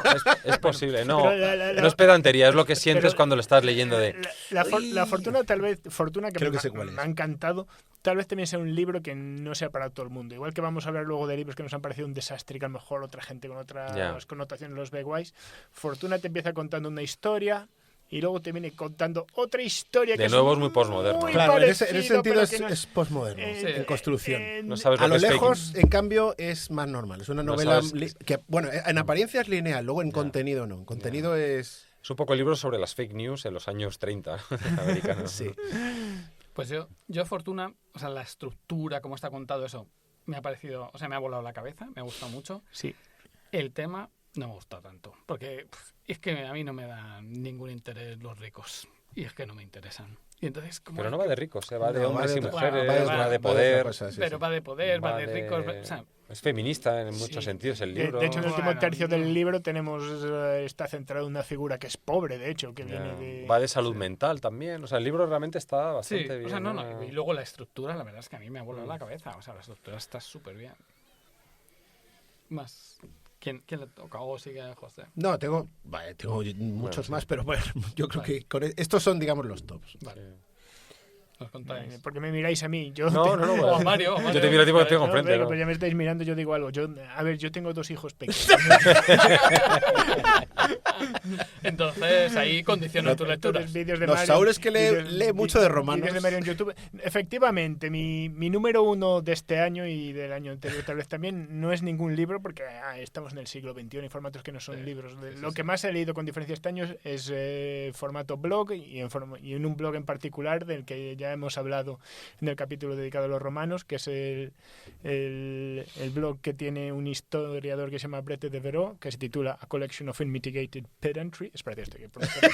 es posible. No, Pero no es pedantería, es lo que sientes pero- cuando lo estás leyendo de... La Fortuna, tal vez, Fortuna que, Creo me, que sé cuál es. me ha encantado, tal vez también sea un libro que no sea para todo el mundo. Igual que vamos a hablar luego de libros que nos han parecido un desastre y que a lo mejor otra gente con otras Ya. connotaciones los ve guays. Fortuna te empieza contando una historia y luego te viene contando otra historia que De nuevo es muy postmoderno. muy Claro, en ese parecido, sentido pero es, que no- es postmoderno, en construcción. No sabes A lo lo que es lejos, fake. en cambio, es más normal. Es una No novela sabes- que, bueno, en apariencia es lineal, luego en contenido no. En contenido es... Es un poco el libro sobre las fake news en los años 30 americanos. Sí. Pues yo Fortuna, o sea, la estructura, cómo está contado eso, me ha parecido, o sea, me ha volado la cabeza, me ha gustado mucho. Sí. El tema no me gusta tanto, porque es que a mí no me dan ningún interés los ricos, y es que no me interesan. Y entonces, como Pero no va de ricos, va de No, hombres y otra- mujeres, va de va de otra- poder. cosa, sí, pero sí. va de poder, va de va ricos, de- o sea, Es feminista en muchos Sí. sentidos el De libro. hecho, en el último Bueno, tercio del no. libro tenemos está centrado en una figura que es pobre, de hecho, que Ya. viene de... Va de salud mental también. O sea, el libro realmente está sí, bastante bien. o sea, no, y luego la estructura, la verdad es que a mí me ha volado la cabeza, o sea, la estructura está súper bien. Más, ¿quién le toca? ¿O sigue José? No, tengo muchos sí. más, pero bueno, yo creo Vale. que estos son, digamos, los tops. Vale, nos contáis. Porque me miráis a mí. Yo No, no, no. O a Mario, o a Yo Mario. te miro a ti porque tengo No, enfrente. pero ¿no? ya me estáis mirando, yo digo algo. A ver, yo tengo 2 hijos pequeños. Entonces ahí condiciona tu lectura. Entonces, vídeos de No, Mario- Saúl es que vídeos- lee mucho de romanos. vídeos de Mario en YouTube. Efectivamente, mi número 1 de este año y del año anterior tal vez también no es ningún libro porque estamos en el siglo XXI y formatos que no son libros. Lo que más he leído con diferencia este año es formato blog y en un blog en particular del que ya hemos hablado en el capítulo dedicado a los romanos, que es el blog que tiene un historiador que se llama Brett Devereaux, que se titula A Collection of Unmitigated Pedantry. Espérate, esto que pronunciar.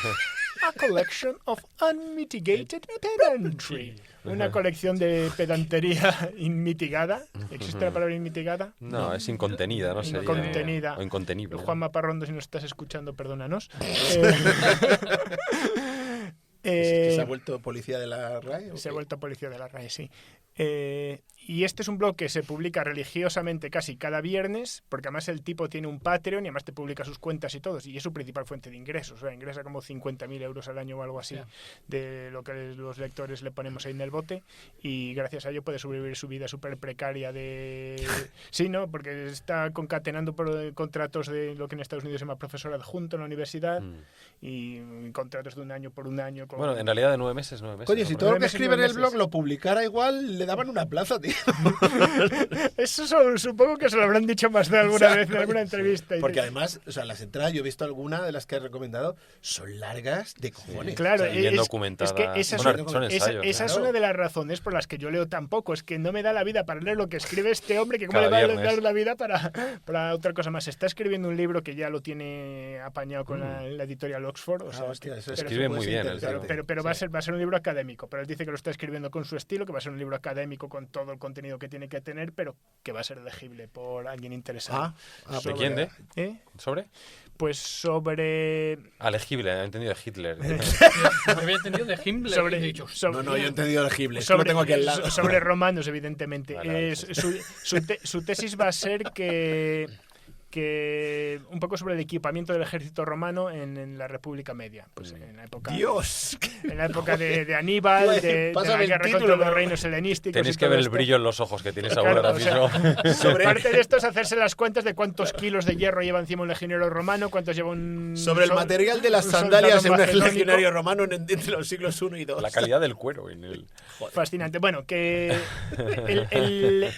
A Collection of Unmitigated Pedantry. Una colección de pedantería inmitigada. ¿Existe la palabra inmitigada? No, es incontenida, no sé. Incontenida. O incontenible. Juan Maparrondo, si nos estás escuchando, perdónanos. ¿Que se ha vuelto policía de la RAE? ¿o Se ha qué? vuelto policía de la RAE, sí. Y este es un blog que se publica religiosamente casi cada viernes, porque además el tipo tiene un Patreon y además te publica sus cuentas y todo, y es su principal fuente de ingresos. O sea, ingresa como 50.000 euros al año o algo así, Ya. de lo que los lectores le ponemos ahí en el bote, y gracias a ello puede sobrevivir su vida súper precaria de... Sí, ¿no? Porque está concatenando contratos de lo que en Estados Unidos se llama profesor adjunto en la universidad, y contratos de un año por un año. Con... Bueno, en realidad de 9 meses, 9 meses. Coño, ¿no? si Por todo lo ahí. que meses, escribe en 9 el blog meses. lo publicara igual, le daban una plaza, tío. Eso supongo que se lo habrán dicho más de alguna vez en alguna entrevista. Y Porque de- además, o sea, las entradas, yo he visto alguna de las que has recomendado, son largas de cojones. Claro, O sea, y bien es documentadas. que esa, Son ensayos, esa es claro. una de las razones por las que yo leo tan poco. Es que no me da la vida para leer lo que escribe este hombre, que cómo Cada le va a viernes. dar la vida para otra cosa más. Está escribiendo un libro que ya lo tiene apañado con la editorial Oxford. O sea, hostia, eso pero- escribe muy puede ser bien, interesante. pero va a ser un libro académico. Pero él dice que lo está escribiendo con su estilo, que va a ser un libro académico con todo el contenido que tiene que tener, pero que va a ser legible por alguien interesado. ¿De quién, de? ¿Eh? ¿Sobre? Pues sobre... Alegible, he entendido de Hitler. Me había entendido de Himmler. sobre, y he dicho, sobre- No, no, yo he entendido legible, es que lo sobre, tengo aquí al lado. sobre romanos, evidentemente. Vale, vale. Su tesis va a ser que que un poco sobre el equipamiento del ejército romano en la República Media, pues en la época ¡Dios! en la época de Aníbal, de la guerra contra los reinos helenísticos. Tenéis y que todo ver el esto. brillo en los ojos que tienes Claro, ahora o sea, mismo. Parte de esto es hacerse las cuentas de cuántos kilos de hierro lleva encima un legionario romano, cuántos lleva un... Sobre el material de las un sandalias en soldado un macedónico. legionario romano entre los siglos I y II. La calidad del cuero en el... Fascinante. Bueno, que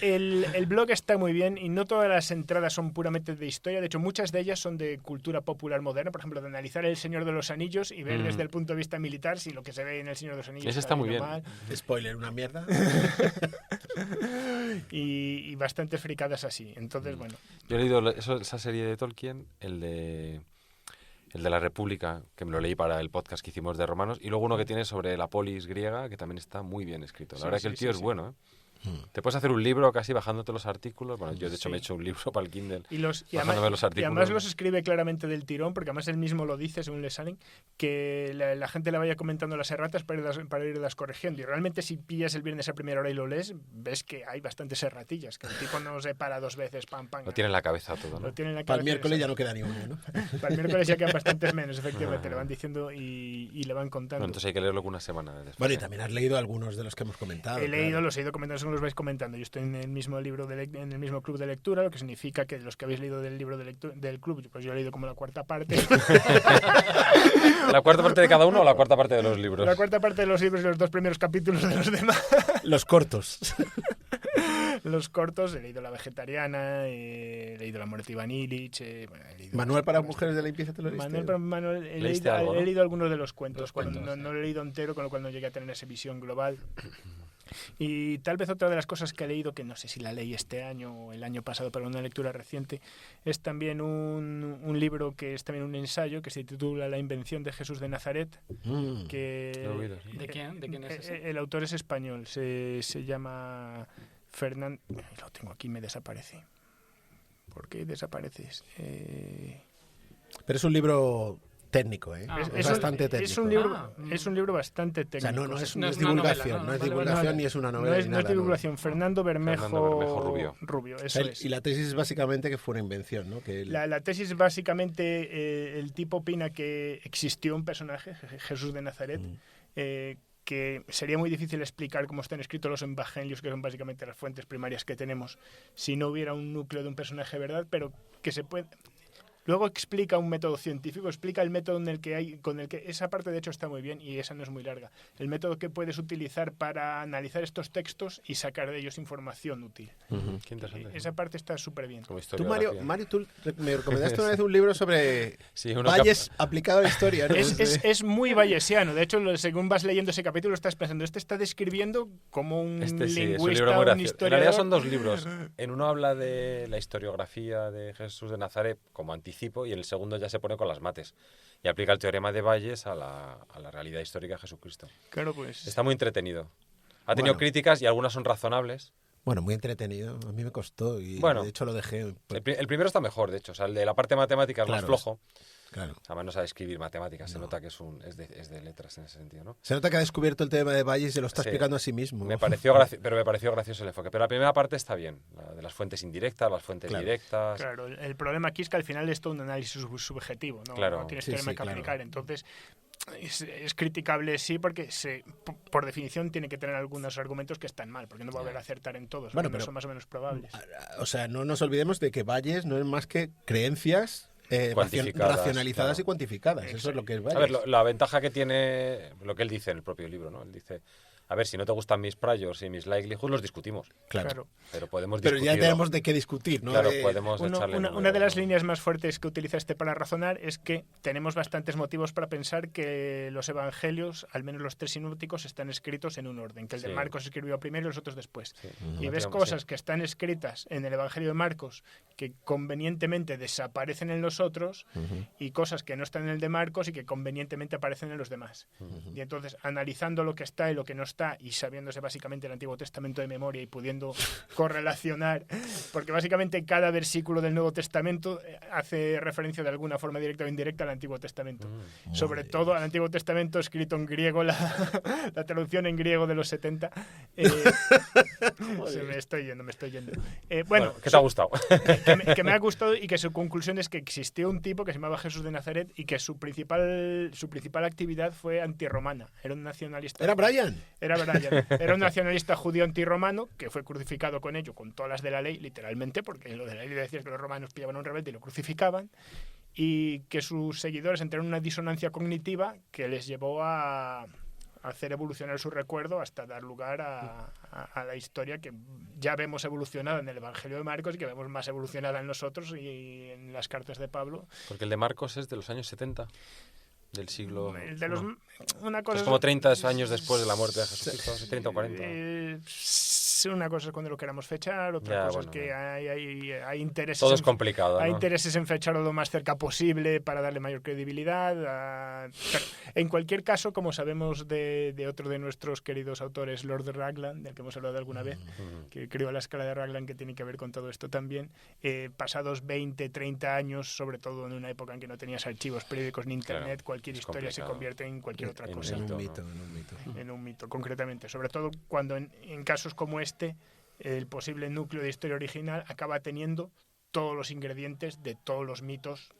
el blog está muy bien y no todas las entradas son puramente de historia. De hecho, muchas de ellas son de cultura popular moderna. Por ejemplo, de analizar El Señor de los Anillos y ver desde el punto de vista militar si lo que se ve en El Señor de los Anillos Ese está muy bien o bien. mal. Spoiler, una mierda. Y bastantes fricadas así. Entonces, bueno. Yo he leído esa serie de Tolkien, el de la República, que me lo leí para el podcast que hicimos de romanos, y luego uno que tiene sobre la polis griega, que también está muy bien escrito. La verdad que el tío es bueno, ¿eh? Te puedes hacer un libro casi bajándote los artículos. Bueno, yo de hecho me he hecho un libro para el Kindle bajándome los artículos. Y además los escribe claramente del tirón, porque además él mismo lo dice, según le salen, que la gente le vaya comentando las erratas para irlas corrigiendo. Y realmente si pillas el viernes a primera hora y lo lees, ves que hay bastantes erratillas, que el tipo no se para dos veces, pam, pam. Lo tiene en la cabeza todo, ¿no? Lo tiene en la Para cabeza, el miércoles ya no queda ni uno, ¿no? Para el miércoles ya quedan bastantes menos, efectivamente. Le van diciendo y le van contando. Bueno, entonces hay que leerlo con una semana después. Bueno, y también has leído algunos de los que hemos comentado. Los he ido comentando según los vais comentando. Yo estoy en el mismo libro en el mismo club de lectura, lo que significa que los que habéis leído del libro del club, pues yo he leído como la cuarta parte. ¿La cuarta parte de cada uno o la cuarta parte de los libros? La cuarta parte de los libros y los 2 primeros capítulos de los demás. Los cortos. Los cortos, he leído La Vegetariana, he leído La Muerte de Iván Illich, Manual para mujeres de limpieza, ¿te lo leíste? Manuel, he ¿Leíste algo, no? leído, he leído algunos de los cuentos, Los cuentos, no lo he leído entero, con lo cual no llegué a tener esa visión global. Y tal vez otra de las cosas que he leído, que no sé si la leí este año o el año pasado, pero una lectura reciente, es también un libro que es también un ensayo que se titula La invención de Jesús de Nazaret. Que Lo he oído, sí. ¿De quién es ese? El autor es español, se llama Fernando. Lo tengo aquí, me desaparece. ¿Por qué desapareces? Pero es un libro técnico, ¿eh? Es bastante técnico. Es un libro bastante técnico. O sea, no es No es una divulgación, novela, no es vale, divulgación vale. ni es una No novela. es, ni no es nada, divulgación. Fernando Bermejo Rubio. Eso es. Y la tesis es básicamente que fue una invención, ¿no? Que La tesis es básicamente el tipo opina que existió un personaje, Jesús de Nazaret, que sería muy difícil explicar cómo están escritos los evangelios, que son básicamente las fuentes primarias que tenemos, si no hubiera un núcleo de un personaje, ¿verdad? Pero que se puede... Luego explica un método científico, explica el método con el que esa parte de hecho está muy bien y esa no es muy larga. El método que puedes utilizar para analizar estos textos y sacar de ellos información útil. Qué interesante. Esa parte está súper bien. Como Tú, historiografía. Mario, tú me recomendaste una vez un libro sobre Sí, uno valles aplicado a la historia, ¿no? Es muy bayesiano. De hecho, según vas leyendo ese capítulo, estás pensando, este está describiendo como un Este sí, es un libro lingüista, muy un gracioso. En historiador. realidad son 2 libros. En uno habla de la historiografía de Jesús de Nazaret como anticipo y en el segundo ya se pone con las mates y aplica el teorema de Bayes a la realidad histórica de Jesucristo. Claro, pues. Está muy entretenido. Ha tenido Bueno. críticas y algunas son razonables. Bueno, muy entretenido. A mí me costó y Bueno. de hecho lo dejé. El primero está mejor, de hecho. O sea, el de la parte matemática es más Claro, flojo. Claro. Además no sabe escribir matemáticas. Se nota que es de letras en ese sentido, ¿no? Se nota que ha descubierto el tema de Valles y se lo está Sí. explicando a sí mismo. Me pareció gracioso el enfoque. Pero la primera parte está bien. La de las fuentes indirectas, las fuentes Claro. directas. Claro, el problema aquí es que al final es todo un análisis subjetivo, ¿no? Claro. No tienes Sí, teorema sí, que claro. aplicar. Entonces, es criticable, sí, porque por definición tiene que tener algunos argumentos que están mal, porque no va a haber acertar en todos, Bueno, no pero- son más o menos probables. O sea, no nos olvidemos de que Valles no es más que creencias Cuantificadas, racionalizadas claro. y cuantificadas. Eso es lo que es Valles. A ver, la ventaja que tiene, lo que él dice en el propio libro, ¿no? Él dice, a ver, si no te gustan mis priors y mis likelihoods, los discutimos. Claro. Pero podemos Pero discutir. ya tenemos de qué discutir, ¿no? Claro, De- podemos echarle Una de las números, ¿no? líneas más fuertes que utiliza para razonar es que tenemos bastantes motivos para pensar que los evangelios, al menos los 3 sinópticos, están escritos en un orden, que el de Sí. Marcos se escribió primero y los otros después. Sí. Y ves Sí. cosas que están escritas en el Evangelio de Marcos que convenientemente desaparecen en los otros y cosas que no están en el de Marcos y que convenientemente aparecen en los demás. Y entonces, analizando lo que está y lo que no está está y sabiéndose básicamente el Antiguo Testamento de memoria y pudiendo correlacionar, porque básicamente cada versículo del Nuevo Testamento hace referencia de alguna forma directa o indirecta al Antiguo Testamento. Sobre todo al Antiguo Testamento escrito en griego, la traducción en griego de los 70. Me estoy yendo. Bueno, ¿qué te ha gustado? Que me ha gustado y que su conclusión es que existió un tipo que se llamaba Jesús de Nazaret y que su principal actividad fue antirromana. Era un nacionalista. ¿Era Brian? Era Brian. Era un nacionalista judío antirromano que fue crucificado con ello, con todas las de la ley, literalmente, porque lo de la ley decía que los romanos pillaban a un rebelde y lo crucificaban, y que sus seguidores entraron en una disonancia cognitiva que les llevó a hacer evolucionar su recuerdo hasta dar lugar a la historia que ya vemos evolucionada en el Evangelio de Marcos y que vemos más evolucionada en nosotros y en las cartas de Pablo. Porque el de Marcos es de los años 70, del siglo... El de los, una cosa es como 30 años después de la muerte de Jesucristo, 30 o 40. Una cosa es cuando lo queramos fechar, otra cosa es que hay intereses. Todo es complicado, Hay ¿no? intereses en fecharlo lo más cerca posible para darle mayor credibilidad. Pero en cualquier caso, como sabemos de otro de nuestros queridos autores, Lord Raglan, del que hemos hablado alguna vez, que creó la escala de Raglan, que tiene que ver con todo esto también, pasados 20, 30 años, sobre todo en una época en que no tenías archivos periódicos ni internet, cualquier historia se convierte en cualquier otra cosa. En un mito, concretamente. Sobre todo cuando en casos como este, el posible núcleo de historia original acaba teniendo todos los ingredientes de todos los mitos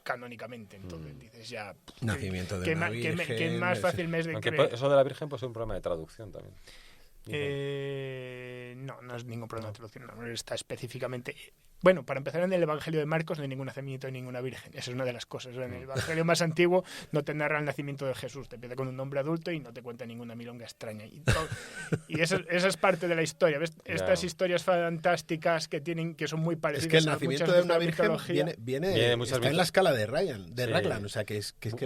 canónicamente. Entonces dices ya... Nacimiento de una virgen... Que más fácil me es de Aunque creer. eso de la Virgen puede ser un problema de traducción también. No es ningún problema de traducción. No, está específicamente... Bueno, para empezar, en el Evangelio de Marcos no hay ningún nacimiento de ninguna virgen. Esa es una de las cosas. En el Evangelio más antiguo no te narra el nacimiento de Jesús. Te empieza con un hombre adulto y no te cuenta ninguna milonga extraña. Y esa es parte de la historia. ¿Ves? Estas historias fantásticas que son muy parecidas. Es que el nacimiento de una virgen viene muchas está veces en la escala de Raglan. O sea, que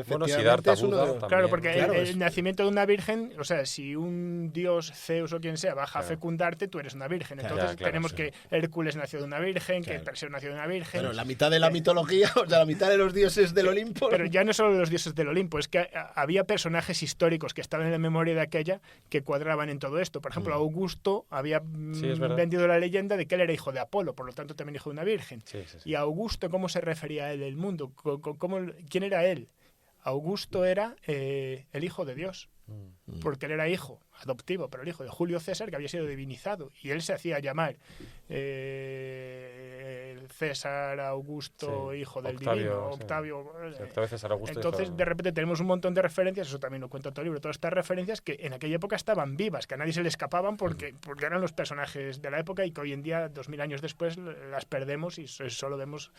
bueno, efectivamente Siddhartha es uno Buda de... también. Claro, porque Claro, el nacimiento de una virgen, o sea, si un dios, Zeus o quien sea, baja a fecundarte, tú eres una virgen. Entonces tenemos que Hércules nació de una virgen, que Perseo nació de una virgen. Bueno, la mitad de la mitología, o sea, la mitad de los dioses del Olimpo. Pero ya no solo los dioses del Olimpo, es que había personajes históricos que estaban en la memoria de aquella que cuadraban en todo esto. Por ejemplo, Augusto había vendido la leyenda de que él era hijo de Apolo, por lo tanto también hijo de una virgen. Y a Augusto, ¿cómo se refería a él el mundo? ¿Quién era él? Augusto era el hijo de Dios, porque él era hijo adoptivo, pero el hijo de Julio César, que había sido divinizado, y él se hacía llamar César Augusto, hijo del divino, Octavio. César Augusto. Entonces, de repente tenemos un montón de referencias, eso también lo cuenta todo el libro, todas estas referencias que en aquella época estaban vivas, que a nadie se le escapaban porque eran los personajes de la época y que hoy en día, 2000 años después, las perdemos y solo vemos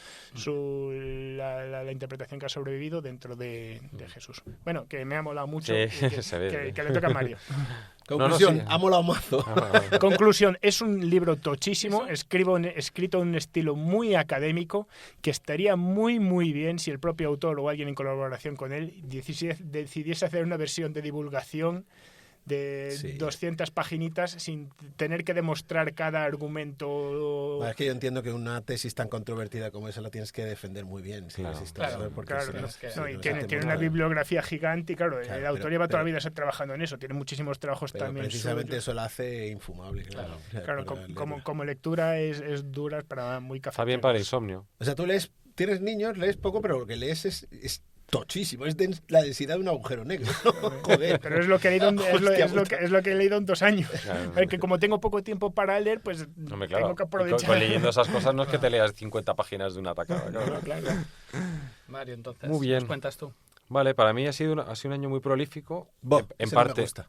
la interpretación que ha sobrevivido dentro de Jesús. Bueno, que me ha molado mucho y que le toca a Mario. Conclusión, ha molado mazo. Conclusión, es un libro tochísimo, escrito en un estilo muy académico, que estaría muy muy bien si el propio autor o alguien en colaboración con él decidiese hacer una versión de divulgación de 200 paginitas sin tener que demostrar cada argumento. Bueno, es que yo entiendo que una tesis tan controvertida como esa la tienes que defender muy bien. Tiene una bibliografía gigante y claro, el autor lleva toda la vida trabajando en eso, tiene muchísimos trabajos también. Precisamente eso la hace infumable. Claro, como lectura es dura, para muy café. Está bien para el insomnio. O sea, tú tienes niños, lees poco, pero lo que lees es tochísimo, es la densidad de un agujero negro. Joder. Pero es lo que he leído es lo que he leído en 2 años. Claro. Que como tengo poco tiempo para leer, pues tengo que aprovechar. Con leyendo esas cosas no es que te leas 50 páginas de una tacada. Claro. Mario, entonces, muy bien. ¿nos cuentas tú? Vale, para mí ha sido un año muy prolífico. En parte. No me gusta.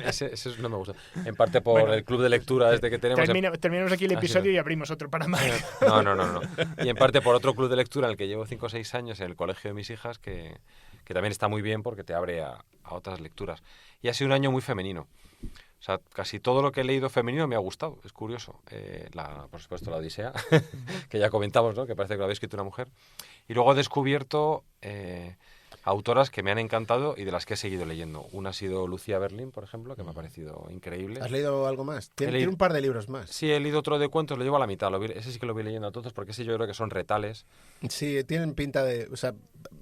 Ese no me gusta. En parte por el club de lectura desde que tenemos. Terminamos aquí el episodio y abrimos otro para Mario. No. Y en parte por otro club de lectura en el que llevo 5 o 6 años en el colegio de mis hijas, que también está muy bien porque te abre a otras lecturas. Y ha sido un año muy femenino. O sea, casi todo lo que he leído femenino me ha gustado. Es curioso. Por supuesto, la Odisea, que ya comentamos, ¿no? Que parece que lo había escrito una mujer. Y luego he descubierto autoras que me han encantado y de las que he seguido leyendo. Una ha sido Lucía Berlín, por ejemplo, que me ha parecido increíble. ¿Has leído algo más? Tiene un par de libros más. Sí, he leído otro de cuentos, lo llevo a la mitad. Ese sí que lo voy leyendo a todos porque ese yo creo que son retales. Sí, tienen pinta de... O sea,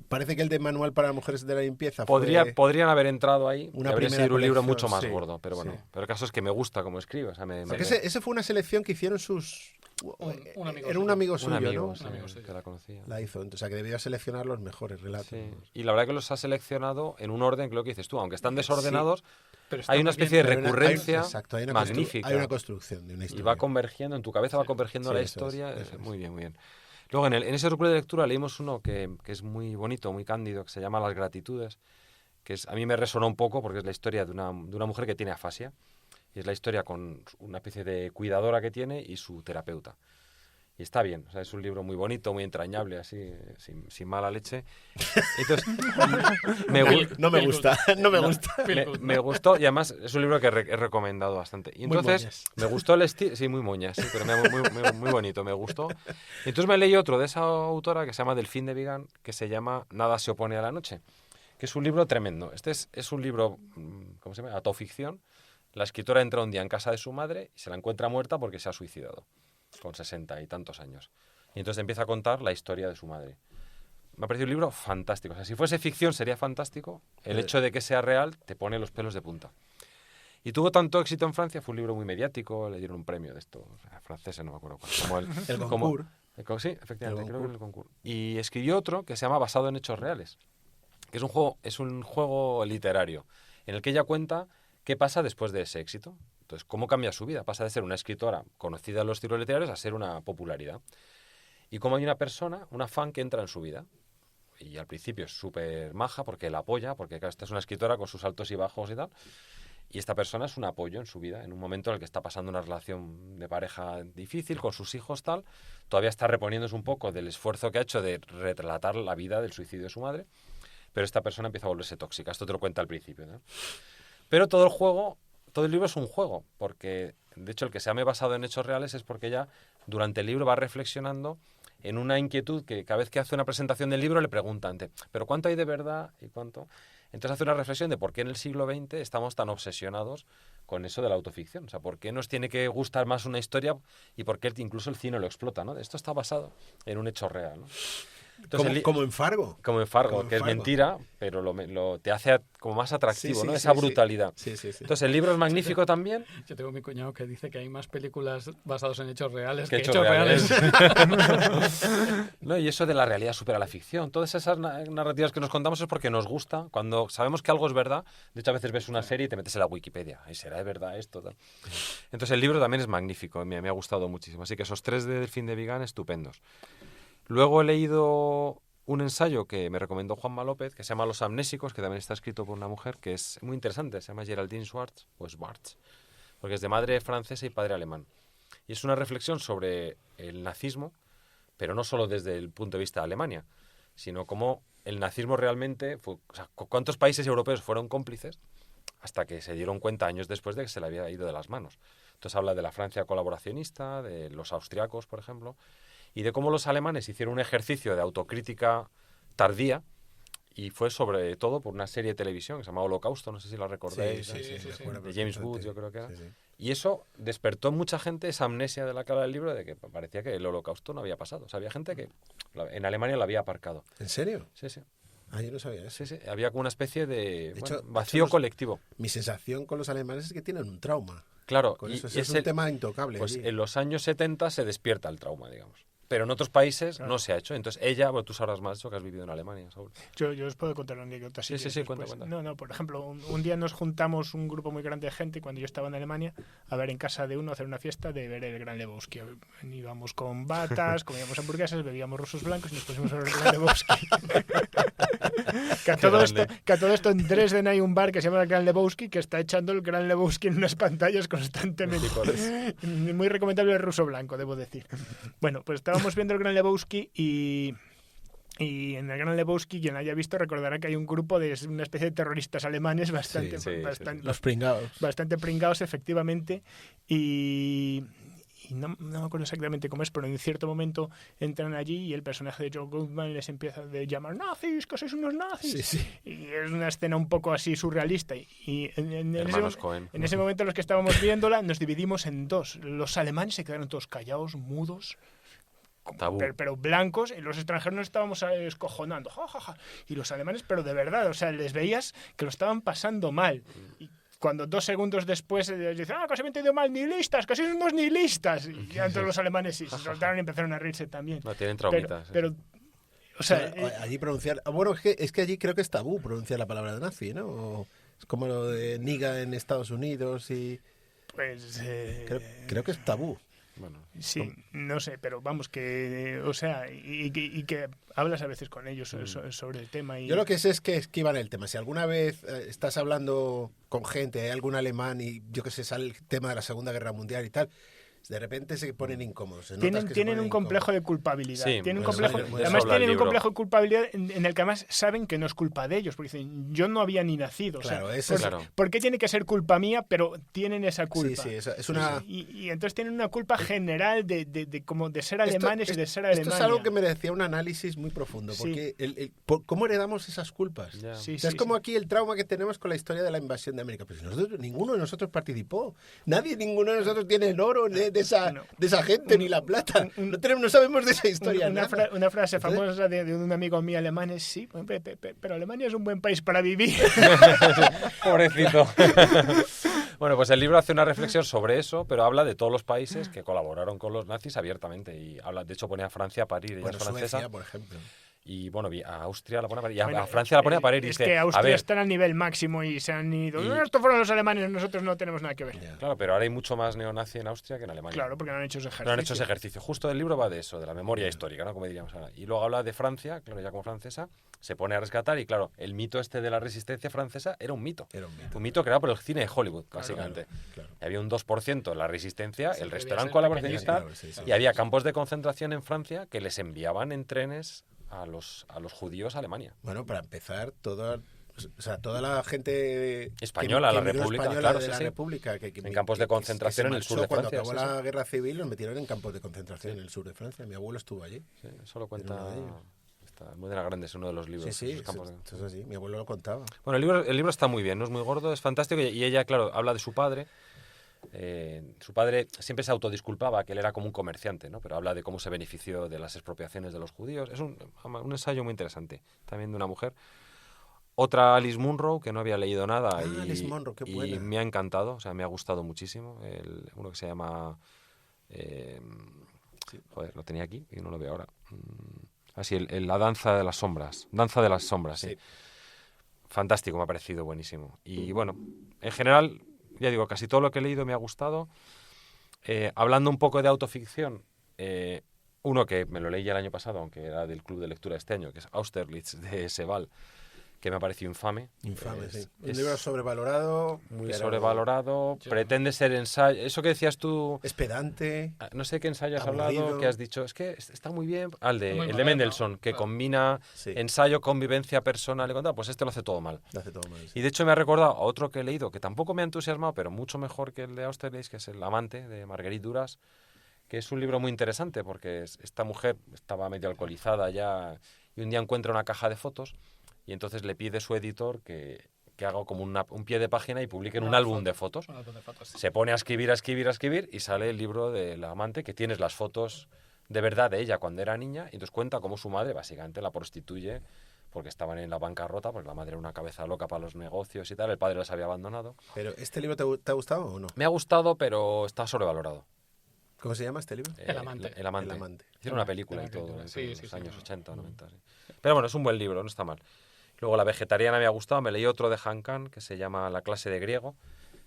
Parece que el de Manual para Mujeres de la Limpieza podrían haber entrado ahí y una habría primera sido un libro colección, mucho más sí, gordo, pero bueno. sí. Pero el caso es que me gusta cómo escribe. O sea, Porque ese fue una selección que hicieron sus... Un amigo Era un suyo. amigo suyo, un amigo, ¿no? sí, Un amigo suyo. que la conocía. La hizo, o sea que debió seleccionar los mejores relatos. Sí. Y la verdad que los ha seleccionado en un orden que lo que dices tú, aunque están desordenados, Pero está hay una muy bien. especie de Pero recurrencia exacto, hay una magnífica. hay una construcción de una Y historia. va convergiendo, en tu cabeza va convergiendo Sí, la eso es, historia. eso es. Muy bien, muy bien. Luego, en ese recuerdo de lectura leímos uno que es muy bonito, muy cándido, que se llama Las Gratitudes, que a mí me resonó un poco porque es la historia de una mujer que tiene afasia. Y es la historia con una especie de cuidadora que tiene y su terapeuta. Y está bien, o sea, es un libro muy bonito, muy entrañable, así, sin mala leche. Entonces, No me gusta. me gustó y además es un libro que he recomendado bastante. Y Muy entonces moñas. me gustó el estilo, sí, muy moñas, sí, pero muy bonito, me gustó. Y entonces me leí otro de esa autora que se llama Delfín de Vigan, que se llama Nada se opone a la noche, que es un libro tremendo. Este es un libro, ¿cómo se llama? Autoficción. La escritora entra un día en casa de su madre y se la encuentra muerta porque se ha suicidado, con 60 y tantos años. Y entonces empieza a contar la historia de su madre. Me ha parecido un libro fantástico. O sea, si fuese ficción sería fantástico. El hecho de que sea real te pone los pelos de punta. Y tuvo tanto éxito en Francia, fue un libro muy mediático, le dieron un premio de esto, franceses, no me acuerdo cuál. Como El Goncourt. Sí, efectivamente, El creo que es el Goncourt. Y escribió otro que se llama Basado en hechos reales, que es un juego literario, en el que ella cuenta qué pasa después de ese éxito. Entonces, cómo cambia su vida. Pasa de ser una escritora conocida en los círculos literarios a ser una popularidad. Y cómo hay una persona, una fan que entra en su vida. Y al principio es súper maja porque la apoya, porque claro, esta es una escritora con sus altos y bajos y tal. Y esta persona es un apoyo en su vida, en un momento en el que está pasando una relación de pareja difícil con sus hijos, tal. Todavía está reponiéndose un poco del esfuerzo que ha hecho de relatar la vida del suicidio de su madre. Pero esta persona empieza a volverse tóxica. Esto te lo cuenta al principio, ¿no? Pero todo el libro es un juego, porque de hecho el que se llame basado en hechos reales es porque ella durante el libro va reflexionando en una inquietud que cada vez que hace una presentación del libro le preguntan, ¿pero cuánto hay de verdad y cuánto? Entonces hace una reflexión de por qué en el siglo XX estamos tan obsesionados con eso de la autoficción. O sea, por qué nos tiene que gustar más una historia y por qué incluso el cine lo explota, ¿no? Esto está basado en un hecho real, ¿no? Entonces, Como en Fargo. Como en Fargo, Como en que Fargo. es mentira, pero te hace como más atractivo, Sí, sí, ¿no? sí, Esa sí. brutalidad. Sí. Entonces el libro es magnífico también. Yo tengo mi cuñado que dice que hay más películas basadas en hechos reales Que que hechos hechos reales. No, y eso de la realidad supera la ficción. Todas esas narrativas que nos contamos es porque nos gusta. Cuando sabemos que algo es verdad, de hecho a veces ves una serie y te metes en la Wikipedia. ¿Y será de verdad esto? Tal. Entonces el libro también es magnífico, me ha gustado muchísimo. Así que esos 3 de Delfín de Vigan, estupendos. Luego he leído un ensayo que me recomendó Juanma López, que se llama Los amnésicos, que también está escrito por una mujer, que es muy interesante, se llama Geraldine Schwartz, o Schwartz, porque es de madre francesa y padre alemán. Y es una reflexión sobre el nazismo, pero no solo desde el punto de vista de Alemania, sino cómo el nazismo realmente fue, o sea, cuántos países europeos fueron cómplices hasta que se dieron cuenta años después de que se le había ido de las manos. Entonces habla de la Francia colaboracionista, de los austriacos, por ejemplo, y de cómo los alemanes hicieron un ejercicio de autocrítica tardía, y fue sobre todo por una serie de televisión que se llama Holocausto, no sé si la recordáis, Sí, me acuerdo de James perfectamente. Woods, yo creo que era. Sí. Y eso despertó en mucha gente esa amnesia de la que habla del libro, de que parecía que el Holocausto no había pasado. O sea, había gente que en Alemania lo había aparcado. ¿En serio? Sí, sí. Ah, yo no sabía eso. Sí, sí. Había como una especie de hecho, vacío colectivo. Mi sensación con los alemanes es que tienen un trauma. Claro, Con y eso es un tema intocable. Pues allí. en los años 70 se despierta el trauma, digamos. Pero en otros países no se ha hecho. Entonces ella, bueno, tú sabrás más de eso que has vivido en Alemania, Saúl. Yo os puedo contar una anécdota. Sí, cuenta. No, por ejemplo, un día nos juntamos un grupo muy grande de gente cuando yo estaba en Alemania a ver en casa de uno, hacer una fiesta de ver el Gran Lebowski. Íbamos con batas, comíamos hamburguesas, bebíamos rusos blancos y nos pusimos a ver el Gran Lebowski. que a todo esto en Dresden hay un bar que se llama el Gran Lebowski que está echando el Gran Lebowski en unas pantallas constantemente. Muy recomendable el ruso blanco, debo decir. Bueno, pues estábamos viendo el Gran Lebowski y en el Gran Lebowski, quien haya visto recordará que hay un grupo de una especie de terroristas alemanes bastante Los pringados. Bastante pringados, efectivamente, y no me acuerdo exactamente cómo es, pero en cierto momento entran allí y el personaje de Joe Goldman les empieza a llamar nazis, que sois unos nazis. Sí. Y es una escena un poco así surrealista. Y en ese momento los que estábamos viéndola nos dividimos en dos. Los alemanes se quedaron todos callados, mudos, Tabú. pero blancos, y los extranjeros nos estábamos escojonando, ja, ja, ja. Y los alemanes, pero de verdad, o sea, les veías que lo estaban pasando mal. Y cuando 2 segundos después les dicen, que se me ha entendido mal, nihilistas, que sois unos nihilistas. Y ya todos los alemanes sí, se soltaron y empezaron a reírse también. No, tienen traumitas. Pero o sea, allí pronunciar... Bueno, es que allí creo que es tabú pronunciar la palabra nazi, ¿no? O es como lo de niga en Estados Unidos y... pues... Creo que es tabú. Bueno, sí, no sé, pero vamos, que... O sea, y que hablas a veces con ellos sobre el tema. Y... Yo lo que sé es que esquivan el tema. Si alguna vez estás hablando con gente, hay algún alemán y yo que sé, sale el tema de la Segunda Guerra Mundial y tal... De repente se ponen incómodos. Tienen un complejo de culpabilidad. Sí, tienen un pues complejo, eso además habla el tienen un libro. complejo de culpabilidad en el que además saben que no es culpa de ellos. Porque dicen, yo no había ni nacido. Claro, o sea, eso es- Claro. ¿por qué tiene que ser culpa mía? Pero tienen esa culpa. Sí, es una... Y entonces tienen una culpa general de como de ser alemanes y de ser Esto Alemania. es algo que merecía un análisis muy profundo, Sí. porque ¿cómo heredamos esas culpas? Ya. Sí, O sea, es sí, como sí. aquí el trauma que tenemos con la historia de la invasión de América. Pues ninguno de nosotros participó. Ninguno de nosotros tiene el oro de esa gente, ni la plata. No sabemos de esa historia nada. Una frase Entonces- famosa de un amigo mío alemán es, sí, pero Alemania es un buen país para vivir. Pobrecito. Bueno, pues el libro hace una reflexión sobre eso, pero habla de todos los países que colaboraron con los nazis abiertamente. Y habla, de hecho, pone a Francia a parir, ella Bueno, es francesa. Suecia, por ejemplo. Y bueno, a Austria la pone a parir. Y Bueno, a Francia la pone a parir. Y es dice, que a Austria ver, está al nivel máximo y se han ido. Y- "No, estos fueron los alemanes, nosotros no tenemos nada que ver". Ya. claro, pero ahora hay mucho más neonazi en Austria que en Alemania. Claro, porque no han hecho ese ejercicio. No han hecho ese ejercicio. Justo el libro va de eso, de la memoria histórica, ¿no? Como diríamos ahora. Y luego habla de Francia, claro, ya como francesa, se pone a rescatar y claro, el mito este de la resistencia francesa era un mito. Era un mito. Un mito creado por el cine de Hollywood, básicamente. Claro. Y había un 2% en la resistencia, el resto debía eran ser colaboracionistas, pequeño. Sí, y había campos de concentración en Francia que les enviaban en trenes a los judíos a Alemania. Bueno, para empezar, toda la gente Española, la emigró República, española claro, de sí, la sí. República, En campos de concentración que se en el sur de marchó cuando Francia, acabó sí, la guerra civil, los metieron en campos de concentración en el sur de Francia. Mi abuelo estuvo allí. Sí, eso lo cuenta. Era uno de ellos. Está muy de la grande, es uno de los libros. Sí, esos campos de- eso es así. Mi abuelo lo contaba. Bueno, el libro está muy bien, no es muy gordo, es fantástico. Y ella, claro, habla de su padre. Su padre siempre se autodisculpaba que él era como un comerciante, ¿no? Pero habla de cómo se benefició de las expropiaciones de los judíos. Es un ensayo muy interesante, también de una mujer. Otra, Alice Munro, que no había leído nada y, Alice Munro, qué y buena. me ha encantado, o sea, me ha gustado muchísimo. Uno que se llama... joder, lo tenía aquí y no lo veo ahora. Así, la danza de las sombras. Danza de las sombras, sí. Sí. Fantástico, me ha parecido buenísimo. Y bueno, en general, ya digo, casi todo lo que he leído me ha gustado. Hablando un poco de autoficción, uno que me lo leí ya el año pasado, aunque era del club de lectura de este año, que es Austerlitz de Sebald, que me ha parecido infame. Infame, sí. Un Es libro sobrevalorado. muy pero sobrevalorado, pretende ser ensayo. Eso que decías tú, Es pedante. no sé qué ensayo has Aburrido. hablado, que has dicho, es que está muy bien. El de moderno, Mendelssohn, que claro. combina Sí. ensayo, convivencia personal y contar, pues este lo hace todo mal. Lo hace todo mal, sí. Y de hecho me ha recordado a otro que he leído, que tampoco me ha entusiasmado, pero mucho mejor que el de Austerlitz, que es El amante, de Marguerite Duras, que es un libro muy interesante, porque esta mujer estaba medio alcoholizada ya, y un día encuentra una caja de fotos, y entonces le pide a su editor que haga como un pie de página y publique en un álbum de fotos. Un álbum de fotos, sí. Se pone a escribir, y sale el libro de La amante, que tienes las fotos de verdad de ella cuando era niña, y entonces cuenta cómo su madre básicamente la prostituye porque estaban en la bancarrota, porque la madre era una cabeza loca para los negocios y tal, el padre las había abandonado. Pero, ¿este libro te ha gustado o no? Me ha gustado, pero está sobrevalorado. ¿Cómo se llama este libro? El amante. El amante. El amante. Hicieron una película y De todo Marguerite en Duras. Sí, los sí, años sí. 80 o 90. Sí. Pero bueno, es un buen libro, no está mal. Luego La vegetariana me ha gustado, me leí otro de Han Kang que se llama La clase de griego,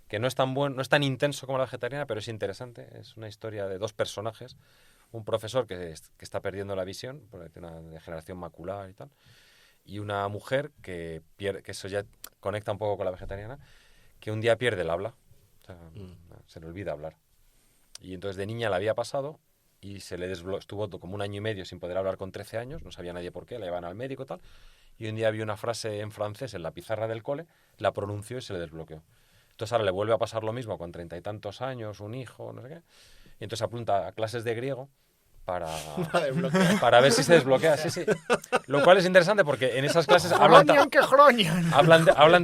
que no es tan no es tan intenso como La vegetariana, pero es interesante. Es una historia de dos personajes, un profesor que está perdiendo la visión, por una degeneración macular y tal, y una mujer que pierde, que eso ya conecta un poco con La vegetariana, que un día pierde el habla, o sea, se le olvida hablar. Y entonces de niña le había pasado y estuvo como 1 año y medio sin poder hablar con 13 años, no sabía nadie por qué, la llevan al médico y tal, y un día vio una frase en francés en la pizarra del cole, la pronunció y se le desbloqueó. Entonces ahora le vuelve a pasar lo mismo con 30 y tantos años, un hijo, no sé qué, y entonces apunta a clases de griego para ver si se desbloquea. Sí, sí. Lo cual es interesante porque en esas clases hablan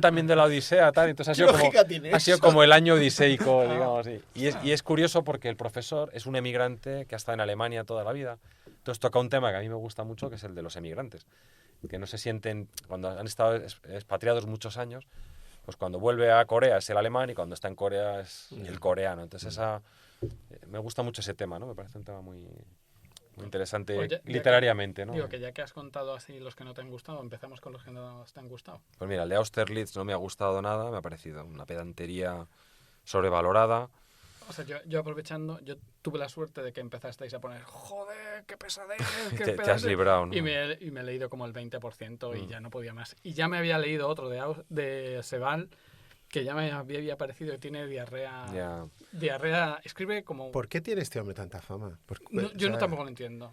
también de la Odisea, tal, entonces ha sido como el año odiseico, digamos así. Y es curioso porque el profesor es un emigrante que ha estado en Alemania toda la vida, Entonces toca un tema que a mí me gusta mucho, que es el de los emigrantes, que no se sienten, cuando han estado expatriados muchos años, pues cuando vuelve a Corea es el alemán y cuando está en Corea es el coreano. Entonces me gusta mucho ese tema, ¿no? Me parece un tema muy interesante. Oye, literariamente, ¿no? Digo que ya que has contado así los que no te han gustado, empezamos con los que no te han gustado. Pues mira, el de Austerlitz no me ha gustado nada, me ha parecido una pedantería sobrevalorada. O sea, yo aprovechando, yo tuve la suerte de que empezasteis a poner, joder, qué pesadez, qué Te has pesadez". librado, ¿no? Y me he leído como el 20% y ya no podía más. Y ya me había leído otro de Sebal, que ya me había parecido que tiene diarrea. Ya. Diarrea, escribe como... ¿Por qué tiene este hombre tanta fama? No, yo tampoco lo entiendo.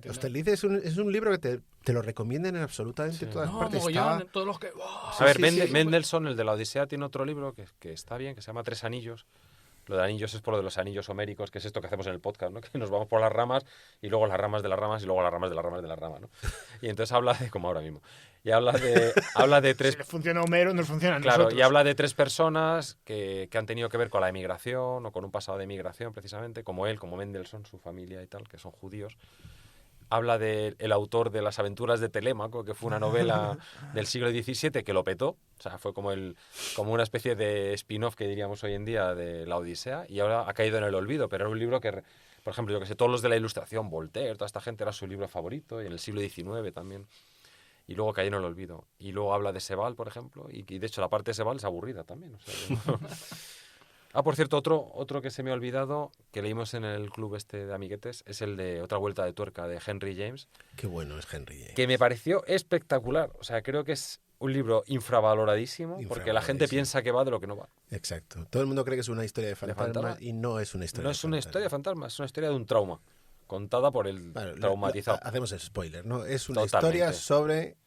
Austerlitz es un libro que te lo recomiendan en absolutamente todas No, partes. mogollón, todos los que... ¡oh! A ver, sí, sí. Mendelssohn, el de la Odisea, tiene otro libro que está bien, que se llama Tres Anillos. Lo de anillos es por lo de los anillos homéricos, que es esto que hacemos en el podcast, ¿no? Que nos vamos por las ramas y luego las ramas de las ramas y luego las ramas de las ramas de las ramas, ¿no? Y entonces habla de, como ahora mismo, y habla de tres... Si le funciona a Homero, nos funciona a Claro, nosotros. y habla de tres personas que han tenido que ver con la emigración o con un pasado de emigración, precisamente, como él, como Mendelssohn, su familia y tal, que son judíos. Habla del autor de Las aventuras de Telémaco, que fue una novela del siglo XVII que lo petó. O sea, fue como una especie de spin-off que diríamos hoy en día de la Odisea, y ahora ha caído en el olvido. Pero era un libro que, por ejemplo, yo que sé, todos los de la Ilustración, Voltaire, toda esta gente era su libro favorito, y en el siglo XIX también. Y luego cayó en el olvido. Y luego habla de Sebald, por ejemplo, y de hecho la parte de Sebald es aburrida también. O sea, por cierto, otro que se me ha olvidado, que leímos en el club este de amiguetes, es el de Otra vuelta de tuerca, de Henry James. Qué bueno es Henry James. Que me pareció espectacular. O sea, creo que es un libro infravaloradísimo, porque la gente piensa que va de lo que no va. Exacto. Todo el mundo cree que es una historia de fantasmas y no es una historia No es una historia de fantasmas, es una historia de un trauma, contada por el traumatizado. Hacemos el spoiler, ¿no? Es una Totalmente. historia sobre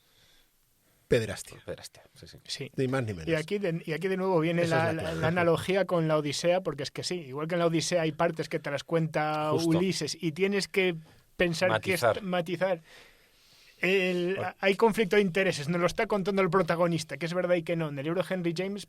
pederastia. Pederastia, sí, sí. Sí. Ni más ni menos. Y aquí de nuevo viene Eso es la la clave. analogía con la Odisea, porque es que sí, igual que en la Odisea hay partes que te las cuenta Justo. Ulises y tienes que pensar matizar. Bueno. Hay conflicto de intereses, nos lo está contando el protagonista, que es verdad y que no. En el libro de Henry James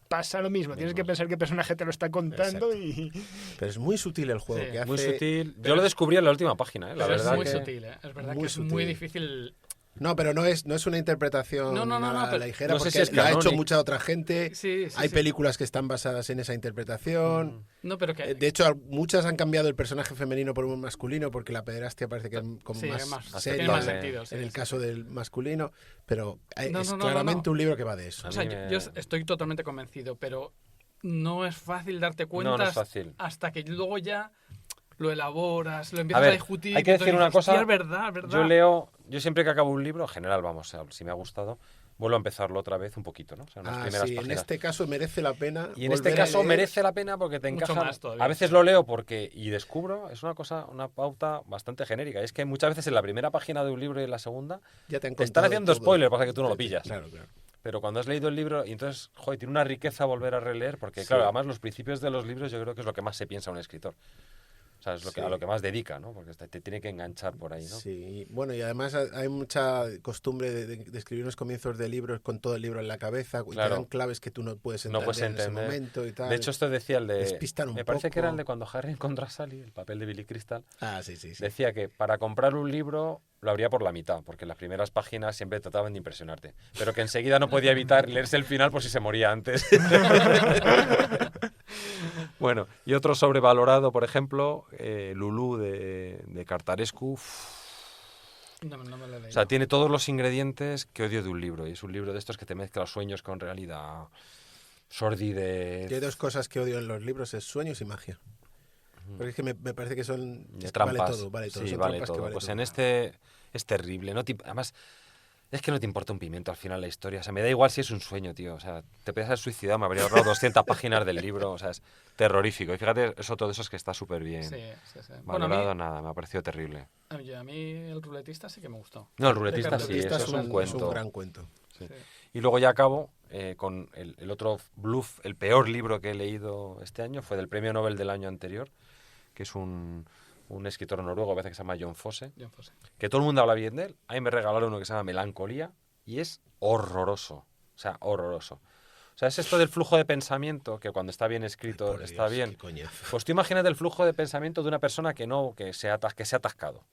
pasa lo mismo, tienes que pensar qué personaje te lo está contando. Exacto. Y Pero es muy sutil el juego Sí, que hace. Muy sutil. Yo lo descubrí en la última página, la Pero verdad. es muy que... sutil, ¿eh? Es verdad muy que es sutil. muy difícil... No, pero no es una interpretación No, a pero- la ligera, no sé porque si es la ha hecho canónico. mucha otra gente. Sí, Hay sí. películas que están basadas en esa interpretación. No, pero que... De hecho, muchas han cambiado el personaje femenino por un masculino porque la pederastia parece que es como Sí, más, más- seria tiene más sentido, sí, en el sí. caso del masculino, pero No, es no, no, claramente no. un libro que va de eso. A O sea, mí yo estoy totalmente convencido, pero no es fácil darte cuenta No es fácil. hasta que luego ya lo elaboras, lo A empiezas a ver, discutir. hay que y entonces decir una dices, cosa. "Hostia, es verdad, es verdad". Yo siempre que acabo un libro, en general, vamos, o sea, si me ha gustado, vuelvo a empezarlo otra vez un poquito, ¿no? O sea, en las primeras Sí, en páginas. este caso merece la pena. Y en este volver a caso leer. merece la pena porque te Mucho encaja. más todavía. A veces lo leo y descubro, es una pauta bastante genérica. Y es que muchas veces en la primera página de un libro y en la segunda Ya te han te están contado haciendo todo. spoiler, pasa que tú no lo pillas. Claro, claro. Pero cuando has leído el libro, y entonces, joder, tiene una riqueza volver a releer, porque claro, además los principios de los libros yo creo que es lo que más se piensa un escritor. O sea, es a lo que más dedica, ¿no? Porque te tiene que enganchar por ahí, ¿no? Sí, bueno, y además hay mucha costumbre de escribir unos comienzos de libros con todo el libro en la cabeza, y te Claro. dan claves que tú no puedes No entender, puedes en ese entender. momento y tal. De hecho, esto decía el de... Despistan un me parece que era poco. el de cuando Harry encontró a Sally, el papel de Billy Crystal. Ah, sí, sí, sí. Decía que para comprar un libro lo abría por la mitad, porque en las primeras páginas siempre trataban de impresionarte. Pero que enseguida no podía evitar leerse el final por si se moría antes. Bueno, y otro sobrevalorado, por ejemplo, Lulú de Cartarescu. No me lo he leído. O sea, tiene todos los ingredientes que odio de un libro. Y es un libro de estos que te mezcla sueños con realidad, sordidez. Y hay dos cosas que odio en los libros, es sueños y magia. Porque es que me parece que son... De es que vale trampas. todo, vale todo. Sí, son vale trampas que todo. vale Pues todo. en este es terrible. Además, es que no te importa un pimiento al final la historia. O sea, me da igual si es un sueño, tío. O sea, te podías haber suicidado, me habría ahorrado 200 páginas del libro. O sea, es terrorífico. Y fíjate, es otro de esos que está súper bien Sí, sí, sí. Bueno, valorado. Nada, me ha parecido terrible. a mí el ruletista sí que me gustó. No, el ruletista De sí, Cartarescu eso es un cuento. Es un gran cuento. Sí. Sí. Y luego ya acabo con el otro bluff, el peor libro que he leído este año, fue del premio Nobel del año anterior, que es un escritor noruego, a veces que se llama Jon Fosse, John Fosse. que todo el mundo habla bien de él. A mí me regalaron uno que se llama Melancolía y es horroroso, o sea, horroroso. O sea, es esto del flujo de pensamiento, que cuando está bien escrito Por está Dios, bien. qué coñazo. Pues tú imagínate el flujo de pensamiento de una persona que sea atascado.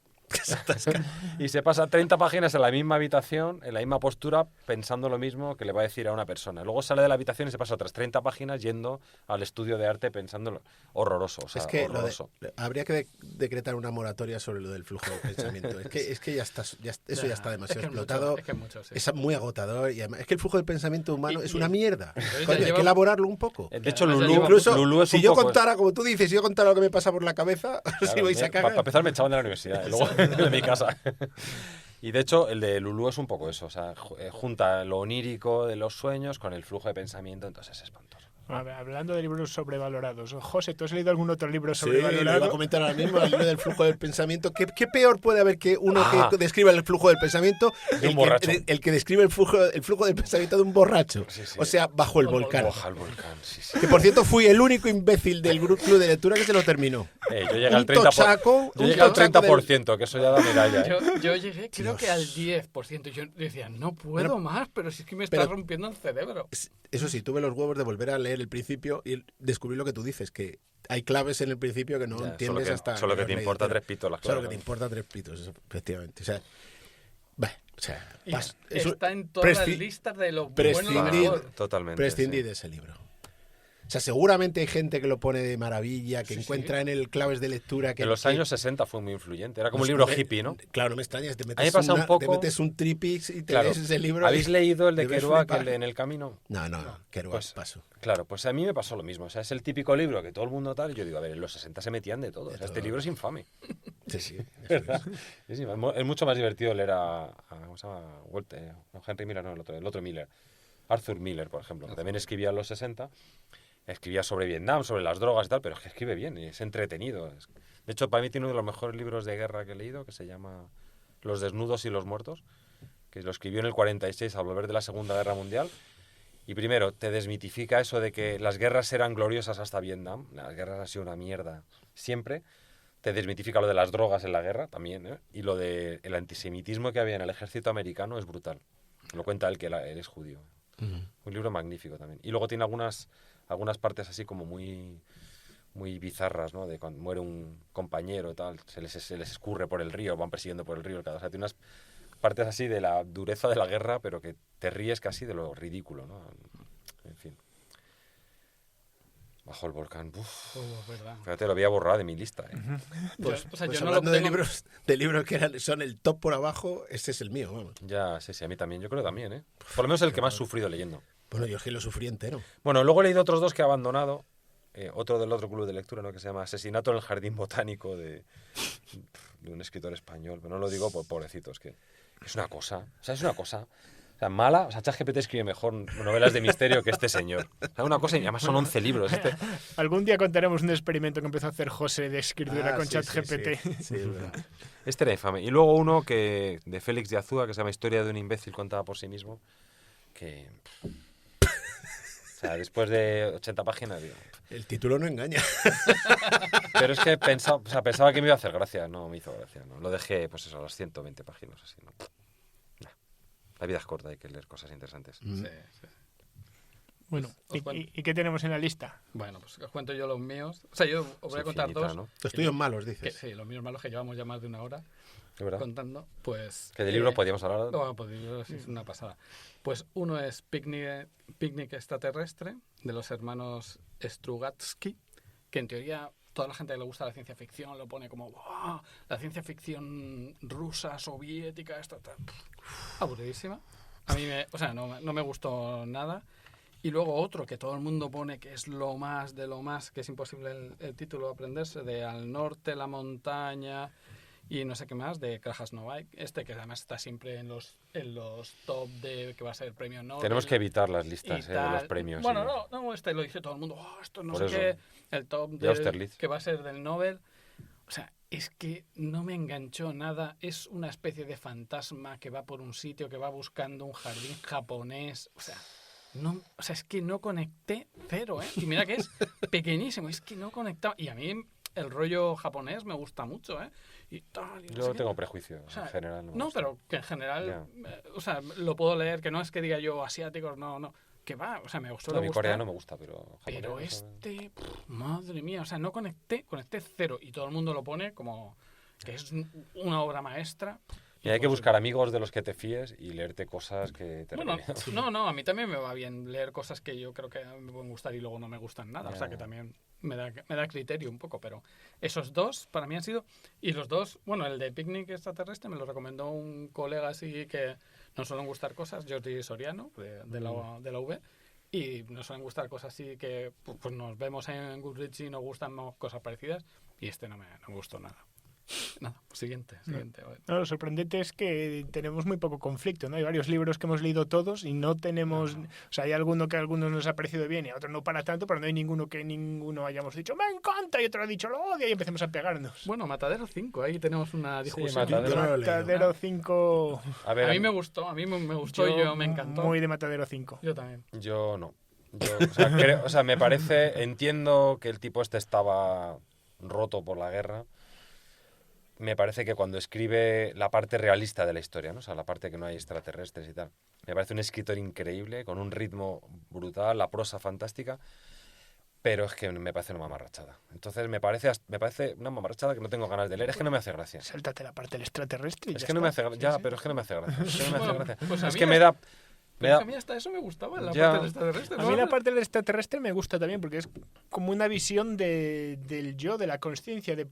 Y se pasa 30 páginas en la misma habitación, en la misma postura, pensando lo mismo que le va a decir a una persona. Luego sale de la habitación y se pasa otras 30 páginas yendo al estudio de arte pensando horroroso. O sea, es que horroroso. habría que decretar una moratoria sobre lo del flujo de pensamiento. Es que ya está, eso ya está demasiado explotado. Es muy agotador. Y además, es que el flujo de pensamiento humano es una mierda. Coño, hay que elaborarlo un poco. De hecho, incluso Lulú es si un yo poco... contara, como tú dices, si yo contara lo que me pasa por la cabeza, Claro, si vais a cagar. Para empezar me echaban de la universidad, y luego de mi casa. Y de hecho, el de Lulú es un poco eso. O sea, junta lo onírico de los sueños con el flujo de pensamiento, entonces es espantoso. A ver, hablando de libros sobrevalorados, José, ¿tú has leído algún otro libro Sí, lo sobrevalorado? iba a comentar ahora mismo, el libro del flujo del pensamiento. ¿Qué peor puede haber que uno que describa el flujo del pensamiento De un borracho. el que describe el flujo del pensamiento de un borracho? Sí, sí. O sea, bajo el volcán. Baja el volcán, sí, sí. Que por cierto fui el único imbécil del club de lectura que se lo terminó. Yo llegué al Un 30%, tochaco, yo llegué al un tochaco 30%, que eso ya da medalla. Yo llegué creo que al 10%. Yo decía, no puedo más, pero si es que me está rompiendo el cerebro. Eso sí, tuve los huevos de volver a leer el principio y descubrí lo que tú dices, que hay claves en el principio que no Ya, entiendes hasta... Solo que te leído, importa pero- tres pitos las Solo cosas. que te importa tres pitos, eso, efectivamente. O sea, Y paso. está en todas las listas de lo bueno y lo prescindir- mejor. Totalmente. prescindí sí. de ese libro. O sea, seguramente hay gente que lo pone de maravilla, que Sí, encuentra sí. en el claves de lectura que... En los que- años 60 fue muy influyente. Era como un pues, libro me- hippie, ¿no? Claro, no me extrañas, te A mí me metes, pasa un poco- te metes un tripix y te Claro. lees ese libro. ¿Habéis leído el de debes Kerouac, flipar. el de En el camino? No, Kerouac, Pues- paso. Claro, pues a mí me pasó lo mismo. O sea, es el típico libro que todo el mundo tal. Y yo digo, a ver, en los 60 se metían de todo. O sea, este todo. libro es infame. Sí. ¿Verdad? Es infame. Es mucho más divertido leer ¿cómo se llama? No, Henry Miller, no, el otro Miller. Arthur Miller, por ejemplo, que también escribía en los 60. Escribía sobre Vietnam, sobre las drogas y tal, pero es que escribe bien y es entretenido. De hecho, para mí tiene uno de los mejores libros de guerra que he leído, que se llama Los desnudos y los muertos, que lo escribió en el 46 al volver de la Segunda Guerra Mundial. Y primero, te desmitifica eso de que las guerras eran gloriosas hasta Vietnam. Las guerras han sido una mierda siempre. Te desmitifica lo de las drogas en la guerra también, ¿eh? Y lo del antisemitismo que había en el ejército americano es brutal. Lo cuenta él, que él es judío. Un libro magnífico también. Y luego tiene algunas partes así como muy bizarras, ¿no? De cuando muere un compañero, tal, se les escurre por el río, van persiguiendo por el río. O sea, tiene unas partes así de la dureza de la guerra, pero que te ríes casi de lo ridículo, ¿no? En fin. Bajo el volcán. Uf. Verdad. Fíjate, lo había borrado de mi lista, ¿eh? Pues, o sea, pues yo no lo hablando de tengo- libros que son el top por abajo, este es el mío, vamos. Ya, sí, a mí también. Yo creo también, ¿eh? Por lo menos el que más he sufrido leyendo. Bueno, yo es que lo sufrí entero. Bueno, luego he leído otros dos que he abandonado. Otro del otro club de lectura, ¿no? Que se llama Asesinato en el Jardín Botánico de un escritor español. Pero no lo digo por pobrecitos, que es una cosa. O sea, es una cosa. O sea, mala. O sea, ChatGPT escribe mejor novelas de misterio que este señor. O sea, una cosa, y además son 11 libros. Algún día contaremos un experimento que empezó a hacer José de escritura con sí, ChatGPT. Sí, es verdad. Este era infame. Y luego uno de Félix de Azúa, que se llama Historia de un imbécil contada por sí mismo. Que... O sea, después de 80 páginas, digo... El título no engaña. Pero es que pensaba que me iba a hacer gracia. No me hizo gracia. ¿No? Lo dejé, pues eso, a las 120 páginas. Así, ¿no? Nah. La vida es corta, hay que leer cosas interesantes. Sí. Bueno, Os cuento. ¿y qué tenemos en la lista? Bueno, pues os cuento yo los míos. O sea, yo os voy a contar Infinita, dos. ¿no? Los tuyos malos, Que, dices. sí, los míos malos que llevamos ya más de una hora ¿Es verdad? contando. Pues. Que de libros podíamos hablar. No, pues es una pasada. Pues uno es Picnic Extraterrestre, de los hermanos Strugatsky, que en teoría toda la gente que le gusta la ciencia ficción lo pone como ¡wow! La ciencia ficción rusa, soviética, aburridísima. A mí no me gustó nada. Y luego otro que todo el mundo pone que es lo más de lo más, que es imposible el título aprenderse, de Al norte, la montaña y no sé qué más, de Krasnodar, que además está siempre en los top de que va a ser el premio Nobel. Tenemos que evitar las y listas de tal. los premios. Bueno, sí. no, lo dice todo el mundo, esto no Por sé eso. qué, el top De Austerlitz. que va a ser del Nobel. O sea, es que no me enganchó nada. Es una especie de fantasma que va por un sitio, que va buscando un jardín japonés. O sea, es que no conecté cero, ¿eh? Y mira que es pequeñísimo, es que no conectaba. Y a mí el rollo japonés me gusta mucho, ¿eh? Y tal, y no Yo sé no qué. tengo prejuicio, O sea, en general. No, me no, gusta. pero que en general, Ya. lo puedo leer, que no es que diga yo asiáticos, no. Que va, o sea, me gustó. A mí coreano me gusta, pero... Pero japonés, madre mía, o sea, no conecté cero. Y todo el mundo lo pone como... que es una obra maestra. Y hay que buscar amigos de los que te fíes y leerte cosas que te Bueno, recomiendan. no, a mí también me va bien leer cosas que yo creo que me pueden gustar y luego no me gustan nada. Ya, O sea, que ya. también me da criterio un poco. Pero esos dos para mí han sido... Y los dos, bueno, el de Picnic Extraterrestre me lo recomendó un colega así que nos suelen gustar cosas, Jordi Soriano, de la UB. Y nos suelen gustar cosas así que pues nos vemos en Goodreads y nos gustan cosas parecidas. Y este no me gustó nada. Nada, pues siguiente. A ver. No, lo sorprendente es que tenemos muy poco conflicto, ¿no? Hay varios libros que hemos leído todos y no tenemos... O sea, hay alguno que a algunos nos ha parecido bien y a otros no para tanto, pero no hay ninguno que ninguno hayamos dicho ¡me encanta! Y otro ha dicho ¡lo odio! Y empecemos a pegarnos. Bueno, Matadero 5, ahí tenemos una discusión. Matadero. Yo no lo he leído. Matadero 5... A ver, A mí me gustó, yo me encantó. Muy de Matadero 5. Yo también. Yo no. O sea, me parece... Entiendo que el tipo este estaba roto por la guerra. Me parece que cuando escribe la parte realista de la historia, ¿no? O sea, la parte que no hay extraterrestres y tal. Me parece un escritor increíble, con un ritmo brutal, la prosa fantástica, pero es que me parece una mamarrachada. Entonces me parece una mamarrachada que no tengo ganas de leer. Es que no me hace gracia. Sáltate la parte del extraterrestre y Es ya que no me está. hace gracia. Ya, pero es que no me hace gracia. Es que no me hace Bueno, gracia. pues a Es mí que ya- me da... Pero es que a mí hasta eso me gustaba, la Ya. parte del extraterrestre. A mí la parte del extraterrestre me gusta también porque es como una visión del yo, de la conciencia, de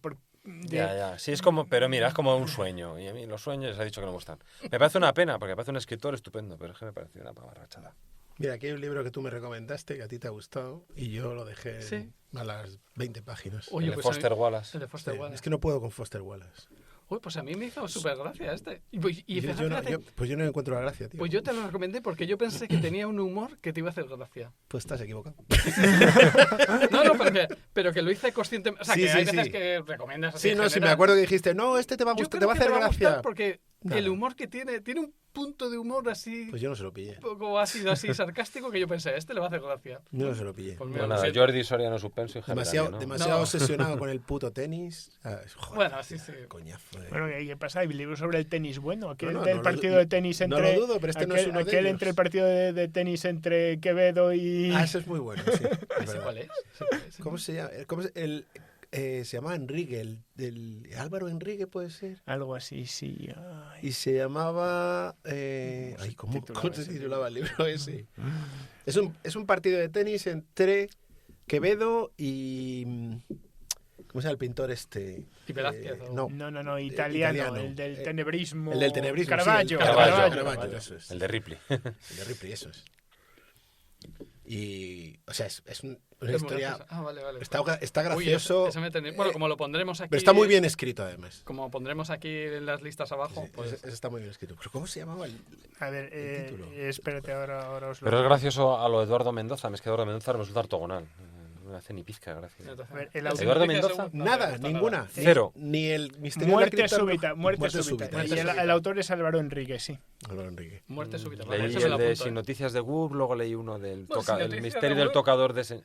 Ya. Sí, es como... Pero mira, es como un sueño. Y a mí los sueños les he dicho que no me gustan. Me parece una pena, porque me parece un escritor estupendo, pero es que me parece una mamarrachada. Mira, aquí hay un libro que tú me recomendaste, que a ti te ha gustado, y yo lo dejé Sí. a las 20 páginas. Oye, El de pues a mí- Foster Wallace. El de Foster Sí, Wallace. es que no puedo con Foster Wallace. Uy, pues a mí me hizo súper gracia este. Y Yo fíjate, pues yo no encuentro la gracia, tío. pues yo te lo recomendé porque yo pensé que tenía un humor que te iba a hacer gracia. Pues estás equivocado. No, pero que lo hice conscientemente. O sea, Sí, que hay sí, veces sí. que recomiendas así Sí, en no, sí, me general. acuerdo que dijiste, no, este te va a Yo gustar, creo te va a que hacer va a gustar gracia. porque Nada. el humor que tiene un punto de humor así, Pues yo no se lo pillé. un poco ácido, así sarcástico, que yo pensé, este le va a hacer gracia. Yo no se lo pillé. Pues mira, Bueno, lo nada, siento. Jordi Soriano suspenso y Javier Demasiado, Arias, ¿no? demasiado No. obsesionado con el puto tenis. Ah, joder, Bueno, sí. coñazo. Bueno, ¿y qué pasa? Hay libros sobre el tenis bueno. Aquel No, del no partido lo- de tenis no entre... lo dudo, pero este no es uno de aquel ellos. entre el partido de tenis entre Quevedo y... Ah, eso es muy bueno, sí. es ¿Ese verdad. cuál es? ¿Ese cuál es? ¿Cómo se llama? Se llama Enrique, Álvaro Enrique puede ser. Algo así, sí. Ay. Y se llamaba... ¿cómo titulaba se ese titulaba el libro ese? Es un partido de tenis entre Quevedo y... ¿Cómo se llama el pintor este? ¿Y Velázquez o- No, italiano, italiano. el del tenebrismo. El del tenebrismo, sí, Caravaggio. el Caravaggio. Caravaggio, eso es. El de Ripley. El de Ripley, eso es. Y, o sea, es una Es muy historia... gracioso. Ah, vale. Está Uy, gracioso, ese me tenía- Bueno, como lo pondremos aquí... pero está muy bien escrito, además. Como pondremos aquí en las listas abajo, Sí, pues... ese está muy bien escrito. ¿Pero cómo se llamaba el...? A ver, título. espérate, ahora os lo... Pero es gracioso a lo Eduardo Mendoza. Es que Eduardo Mendoza me resulta ortogonal. No me hace ni pizca de gracia. A ver, el Las Eduardo noticias Mendoza, según- no, Nada, me gusta ninguna. nada. Cero. Ni el misterio de Muerte la cripta súbita, muerte súbita. súbita. Muerte Y súbita. el autor es Álvaro Enrique, sí. Álvaro Enrique. Muerte súbita. Vale, Leí ese me lo el de apunto, Sin Noticias de Gurb, luego leí uno del Bueno, Sin el Noticias misterio de del Gurb tocador de... Que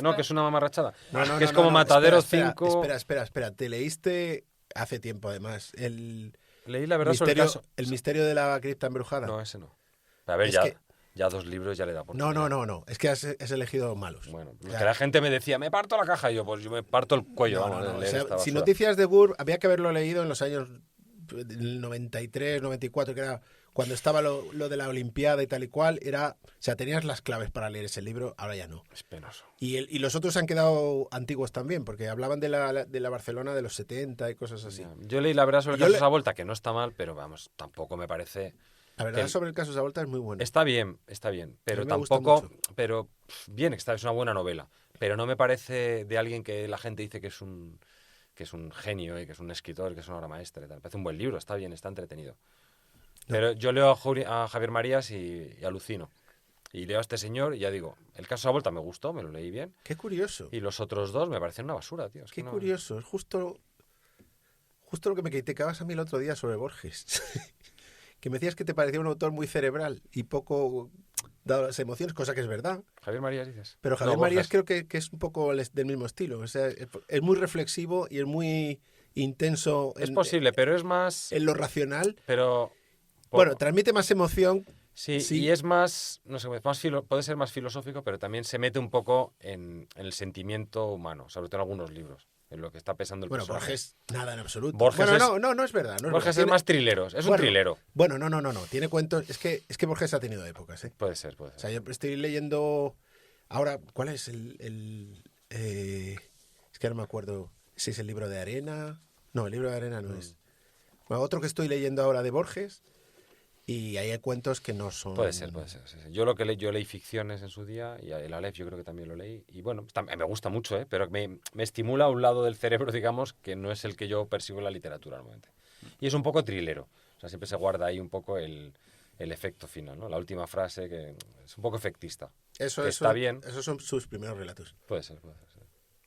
no, está- que es una mamarrachada. No, que es como Matadero 5... Espera. Te leíste hace tiempo, además. Leí la verdad sobre el caso... El misterio de la cripta embrujada. No, ese no. A ver, Es ya, que- ya 2 libros ya le da por... No. Es que has elegido malos. Bueno, O sea, que la gente me decía, me parto la caja, y yo, pues yo me parto el cuello, no, vamos, no. de O leer sea, esta Sin basura. Noticias de Gurb había que haberlo leído en los años del 93, 94, que era cuando estaba lo de la Olimpiada y tal y cual. O sea, tenías las claves para leer ese libro, ahora ya no. Es penoso. Y los otros han quedado antiguos también, porque hablaban de la Barcelona de los 70 y cosas así. Ya. Yo leí la verdad sobre el Yo caso le- Savolta, que no está mal, pero vamos, tampoco me parece... La verdad que- sobre el caso Savolta es muy bueno. Está bien, pero mí me gusta tampoco... mucho. Pero bien, es una buena novela, pero no me parece de alguien que la gente dice que es un genio y que es un escritor, que es una obra maestra y tal. Me parece un buen libro, está bien, está entretenido. Pero yo leo a Javier Marías y alucino. Y leo a este señor y ya digo, el caso Savolta me gustó, me lo leí bien. Qué curioso. Y los otros dos me parecen una basura, tío. Es que Qué no- curioso. Es justo lo que me criticabas a mí el otro día sobre Borges. Que me decías que te parecía un autor muy cerebral y poco dado a las emociones, cosa que es verdad. Javier Marías dices. Pero Javier No, Marías Borges. creo que es un poco del mismo estilo. O sea, es muy reflexivo y es muy intenso Es posible, pero es más... en lo racional. Pero... Bueno, transmite más emoción. Sí, sí. y es más, no sé, puede ser más filosófico, pero también se mete un poco en el sentimiento humano, sobre todo en algunos libros. en lo que está pensando el Bueno, personaje. Borges, nada en absoluto. Borges bueno, es- no es verdad. No es Borges verdad. es más trileros, es un trilero. Bueno, no. Tiene cuentos. Es que Borges ha tenido épocas, ¿eh? Puede ser. O sea, yo estoy leyendo ahora, ¿cuál es es que no me acuerdo si es el libro de arena. No, el libro de arena no es. Bueno, otro que estoy leyendo ahora de Borges y ahí hay cuentos que no son. Puede ser. Sí. Yo yo leí ficciones en su día y el Aleph yo creo que también lo leí. Y bueno, me gusta mucho, pero me estimula un lado del cerebro, digamos, que no es el que yo percibo en la literatura normalmente. Y es un poco trilero. O sea, siempre se guarda ahí un poco el efecto final, ¿no? La última frase que es un poco efectista. Eso que está bien. Esos son sus primeros relatos. Puede ser, sí.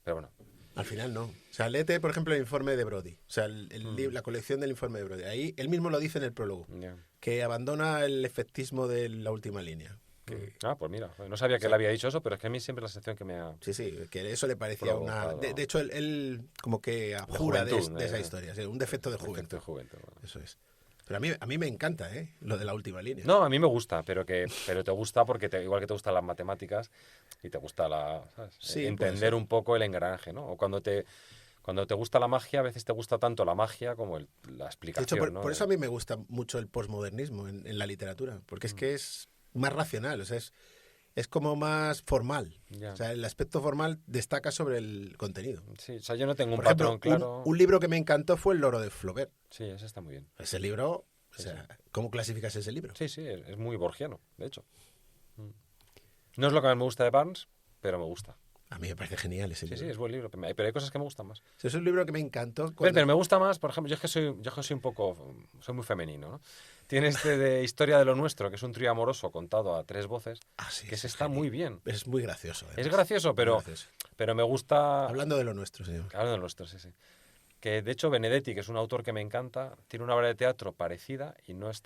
Pero bueno. Al final no. O sea, léete, por ejemplo, el informe de Brody. O sea, la colección del informe de Brody. Ahí él mismo lo dice en el prólogo. Ya. Que abandona el efectismo de la última línea. Pues mira, no sabía que él había dicho eso, pero es que a mí siempre la sensación que me ha... Sí, que eso le parecía Provocado. De hecho, él como que abjura juventud, de esa historia. Sí, un defecto de juventud. Bueno. Eso es. Pero a mí me encanta, lo de la última línea. No, a mí me gusta, pero te gusta porque igual que te gustan las matemáticas y te gusta ¿sabes? Sí, Entender un poco el engranaje, ¿no? O cuando te gusta la magia, a veces te gusta tanto la magia como la De explicación, hecho, ¿no? por eso a mí me gusta mucho el posmodernismo en la literatura. Porque es que es más racional, o sea, es como más formal. Ya. O sea, el aspecto formal destaca sobre el contenido. Sí, o sea, yo no tengo un Por ejemplo, patrón claro. un libro que me encantó fue El loro de Flaubert. Sí, ese está muy bien. Ese libro, o sea, ¿cómo clasificas ese libro? Sí, es muy borgiano, de hecho. No es lo que más me gusta de Barnes, pero me gusta. A mí me parece genial ese libro. Sí, es buen libro, pero hay cosas que me gustan más. Es un libro que me encantó. Pero me gusta más, por ejemplo, yo es que soy un poco, soy muy femenino, ¿no? Tiene de Historia de lo Nuestro, que es un trío amoroso contado a 3 voces, Sí, que ese está muy bien. Es muy gracioso. Es gracioso, pero me gusta... Hablando de lo nuestro, señor. Hablando de lo nuestro, sí. Que de hecho Benedetti, que es un autor que me encanta, tiene una obra de teatro parecida y no es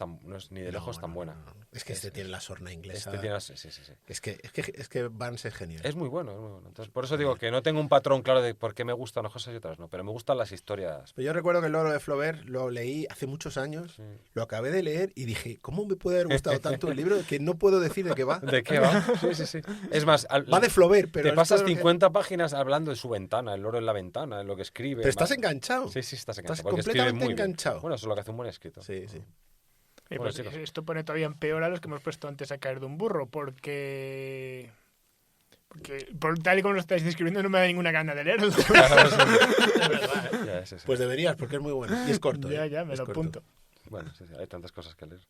ni de lejos tan buena. No. Es que este tiene la sorna inglesa. Sí. Es que Barnes es genial. Es muy bueno. Entonces, por eso digo que no tengo un patrón claro de por qué me gustan unas cosas y otras no, pero me gustan las historias. Pero yo recuerdo que El loro de Flaubert lo leí hace muchos años, lo acabé de leer y dije, ¿cómo me puede haber gustado tanto el libro que no puedo decir de qué va? ¿De qué va? Sí. Es más, va de Flaubert, pero... te pasas 50 páginas hablando de su ventana, el loro en la ventana, en lo que escribe. Pero estás enganchado. Sí, estás enganchado. Estás porque escribe completamente muy bien. enganchado. Bueno, eso es lo que hace un buen escritor. Sí. Y Bueno, pues chicos. esto pone todavía en peor a los que hemos puesto antes a caer de un burro, porque por tal y como lo estáis describiendo no me da ninguna gana de leerlo. Ya, sí. Pues deberías, porque es muy bueno. Y es corto. Ya, Es me lo corto. apunto. Bueno, sí, hay tantas cosas que leer.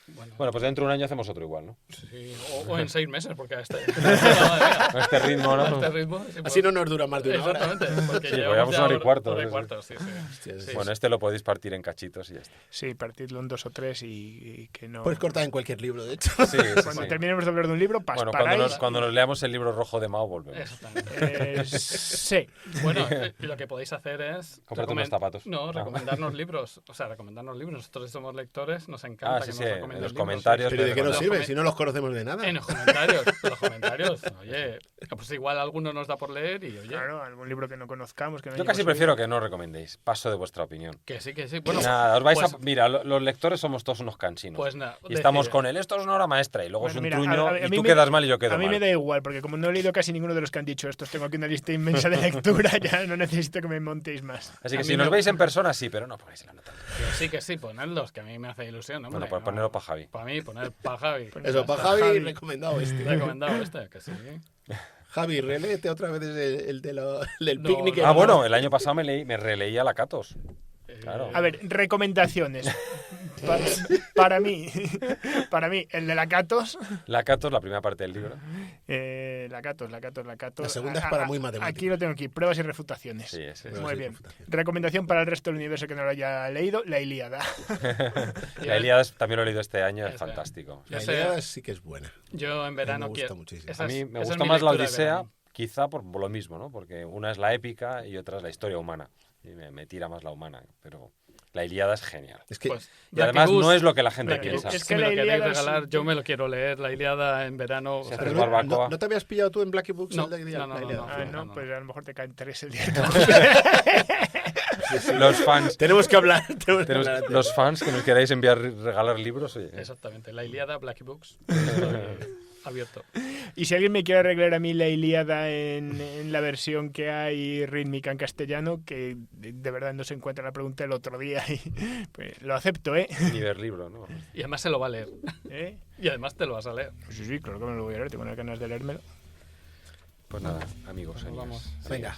Bueno, Bueno, pues dentro de un año hacemos otro igual, ¿no? sí, o en 6 meses, porque a este, A este ritmo, ¿no? a este ritmo... sí, Así no nos dura más de una hora. Exactamente, porque Sí, llevamos llevamos ya hora y cuarto, hora y sí. cuarto, sí. Hostia, sí. Bueno, este lo podéis partir en cachitos y ya está. Sí, partidlo en 2 o 3 y que no... Puedes cortar en cualquier libro, de hecho. Sí, Cuando terminemos de hablar de un libro, Bueno, paráis. cuando nos leamos el libro rojo de Mao, volvemos. Exactamente. Sí. Bueno, lo que podéis hacer es... Cómprate unos zapatos. No, Ah. recomendarnos libros. O sea, recomendarnos libros. Nosotros somos lectores, nos encanta Ah, sí, que sí, nos en recomienden los libros. comentarios. Pero ¿y de qué nos Los sirve? comen- Si no los conocemos de nada. En los comentarios. Oye, pues igual alguno nos da por leer y oye, Claro, algún libro que no conozcamos. Que no Yo casi prefiero que no recomendéis. Paso de vuestra opinión. que sí. Bueno, Nada, os vais pues, Mira, los lectores somos todos unos canchinos. Pues nada, y estamos decide. con él. Esto es una obra maestra. Y luego Bueno, es un mira, truño. a Y mí tú me- quedas mal y yo quedo A mí mal. me da igual, porque como no he leído casi ninguno de los que han dicho estos, tengo aquí una lista inmensa de lectura, ya no necesito que me montéis más. Así a que mí si nos me- veis en persona, sí, pero no pongáis la nota. Que sí, ponedlos, que a mí me hace ilusión, hombre. Bueno, pues ponerlo para Javi. Para mí, poner para Javi. Eso, para Javi, recomendado este. Recomendado este, que sí. Javi, reléete otra vez el del No, picnic. no. Ah, bueno, el año pasado me releí a la Catos. Claro. A ver, recomendaciones. Para mí, el de la Catos. La Catos, la primera parte del libro. La Catos. La segunda es para muy matemático. Aquí lo tengo aquí, pruebas y refutaciones. Sí, ese. Pruebas Muy y bien. refutaciones. Recomendación para el resto del universo que no lo haya leído, La Ilíada. La Ilíada también lo he leído este año, es Ese. fantástico. La Ese- idea sí que es buena. Yo en verano me gusta quiero. muchísimo. esa A mí es- me esa es gustó mi más la lectura de Odisea, verano. quizá por lo mismo, ¿no? Porque una es la épica y otra es la historia humana. Y me tira más la humana, pero la Ilíada es genial. Es que Pues, Y además Blacky no Goose, es lo que la gente Blacky piensa. Goose. Si que me la lo queréis Ilíada es- regalar, yo me lo quiero leer, la Ilíada en verano. o Se sea, hace pero barbacoa. ¿no te habías pillado tú en Blacky Books No, el de no, la Ilíada? Ah, no, no. pues a lo mejor te cae 3 el día. Los fans. Tenemos que hablar. Los fans que nos queráis regalar libros, oye. Exactamente, la Ilíada, Black Books. Abierto. Y si alguien me quiere arreglar a mí la Ilíada en la versión que hay rítmica en castellano, que de verdad no se encuentra, la pregunta el otro día, y pues lo acepto, ¿eh? Ni ver libro, ¿no? Y además se lo va a leer. ¿Eh? Y además te lo vas a leer. Sí, claro que me lo voy a leer, tengo unas ganas de leérmelo. Pues nada, amigos, amigas, vamos. amigas. Venga.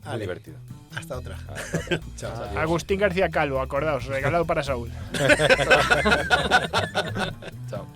Muy Ale. divertido. Hasta otra. Chao. Adiós. Agustín García Calvo, acordaos, regalado para Saúl. Chao.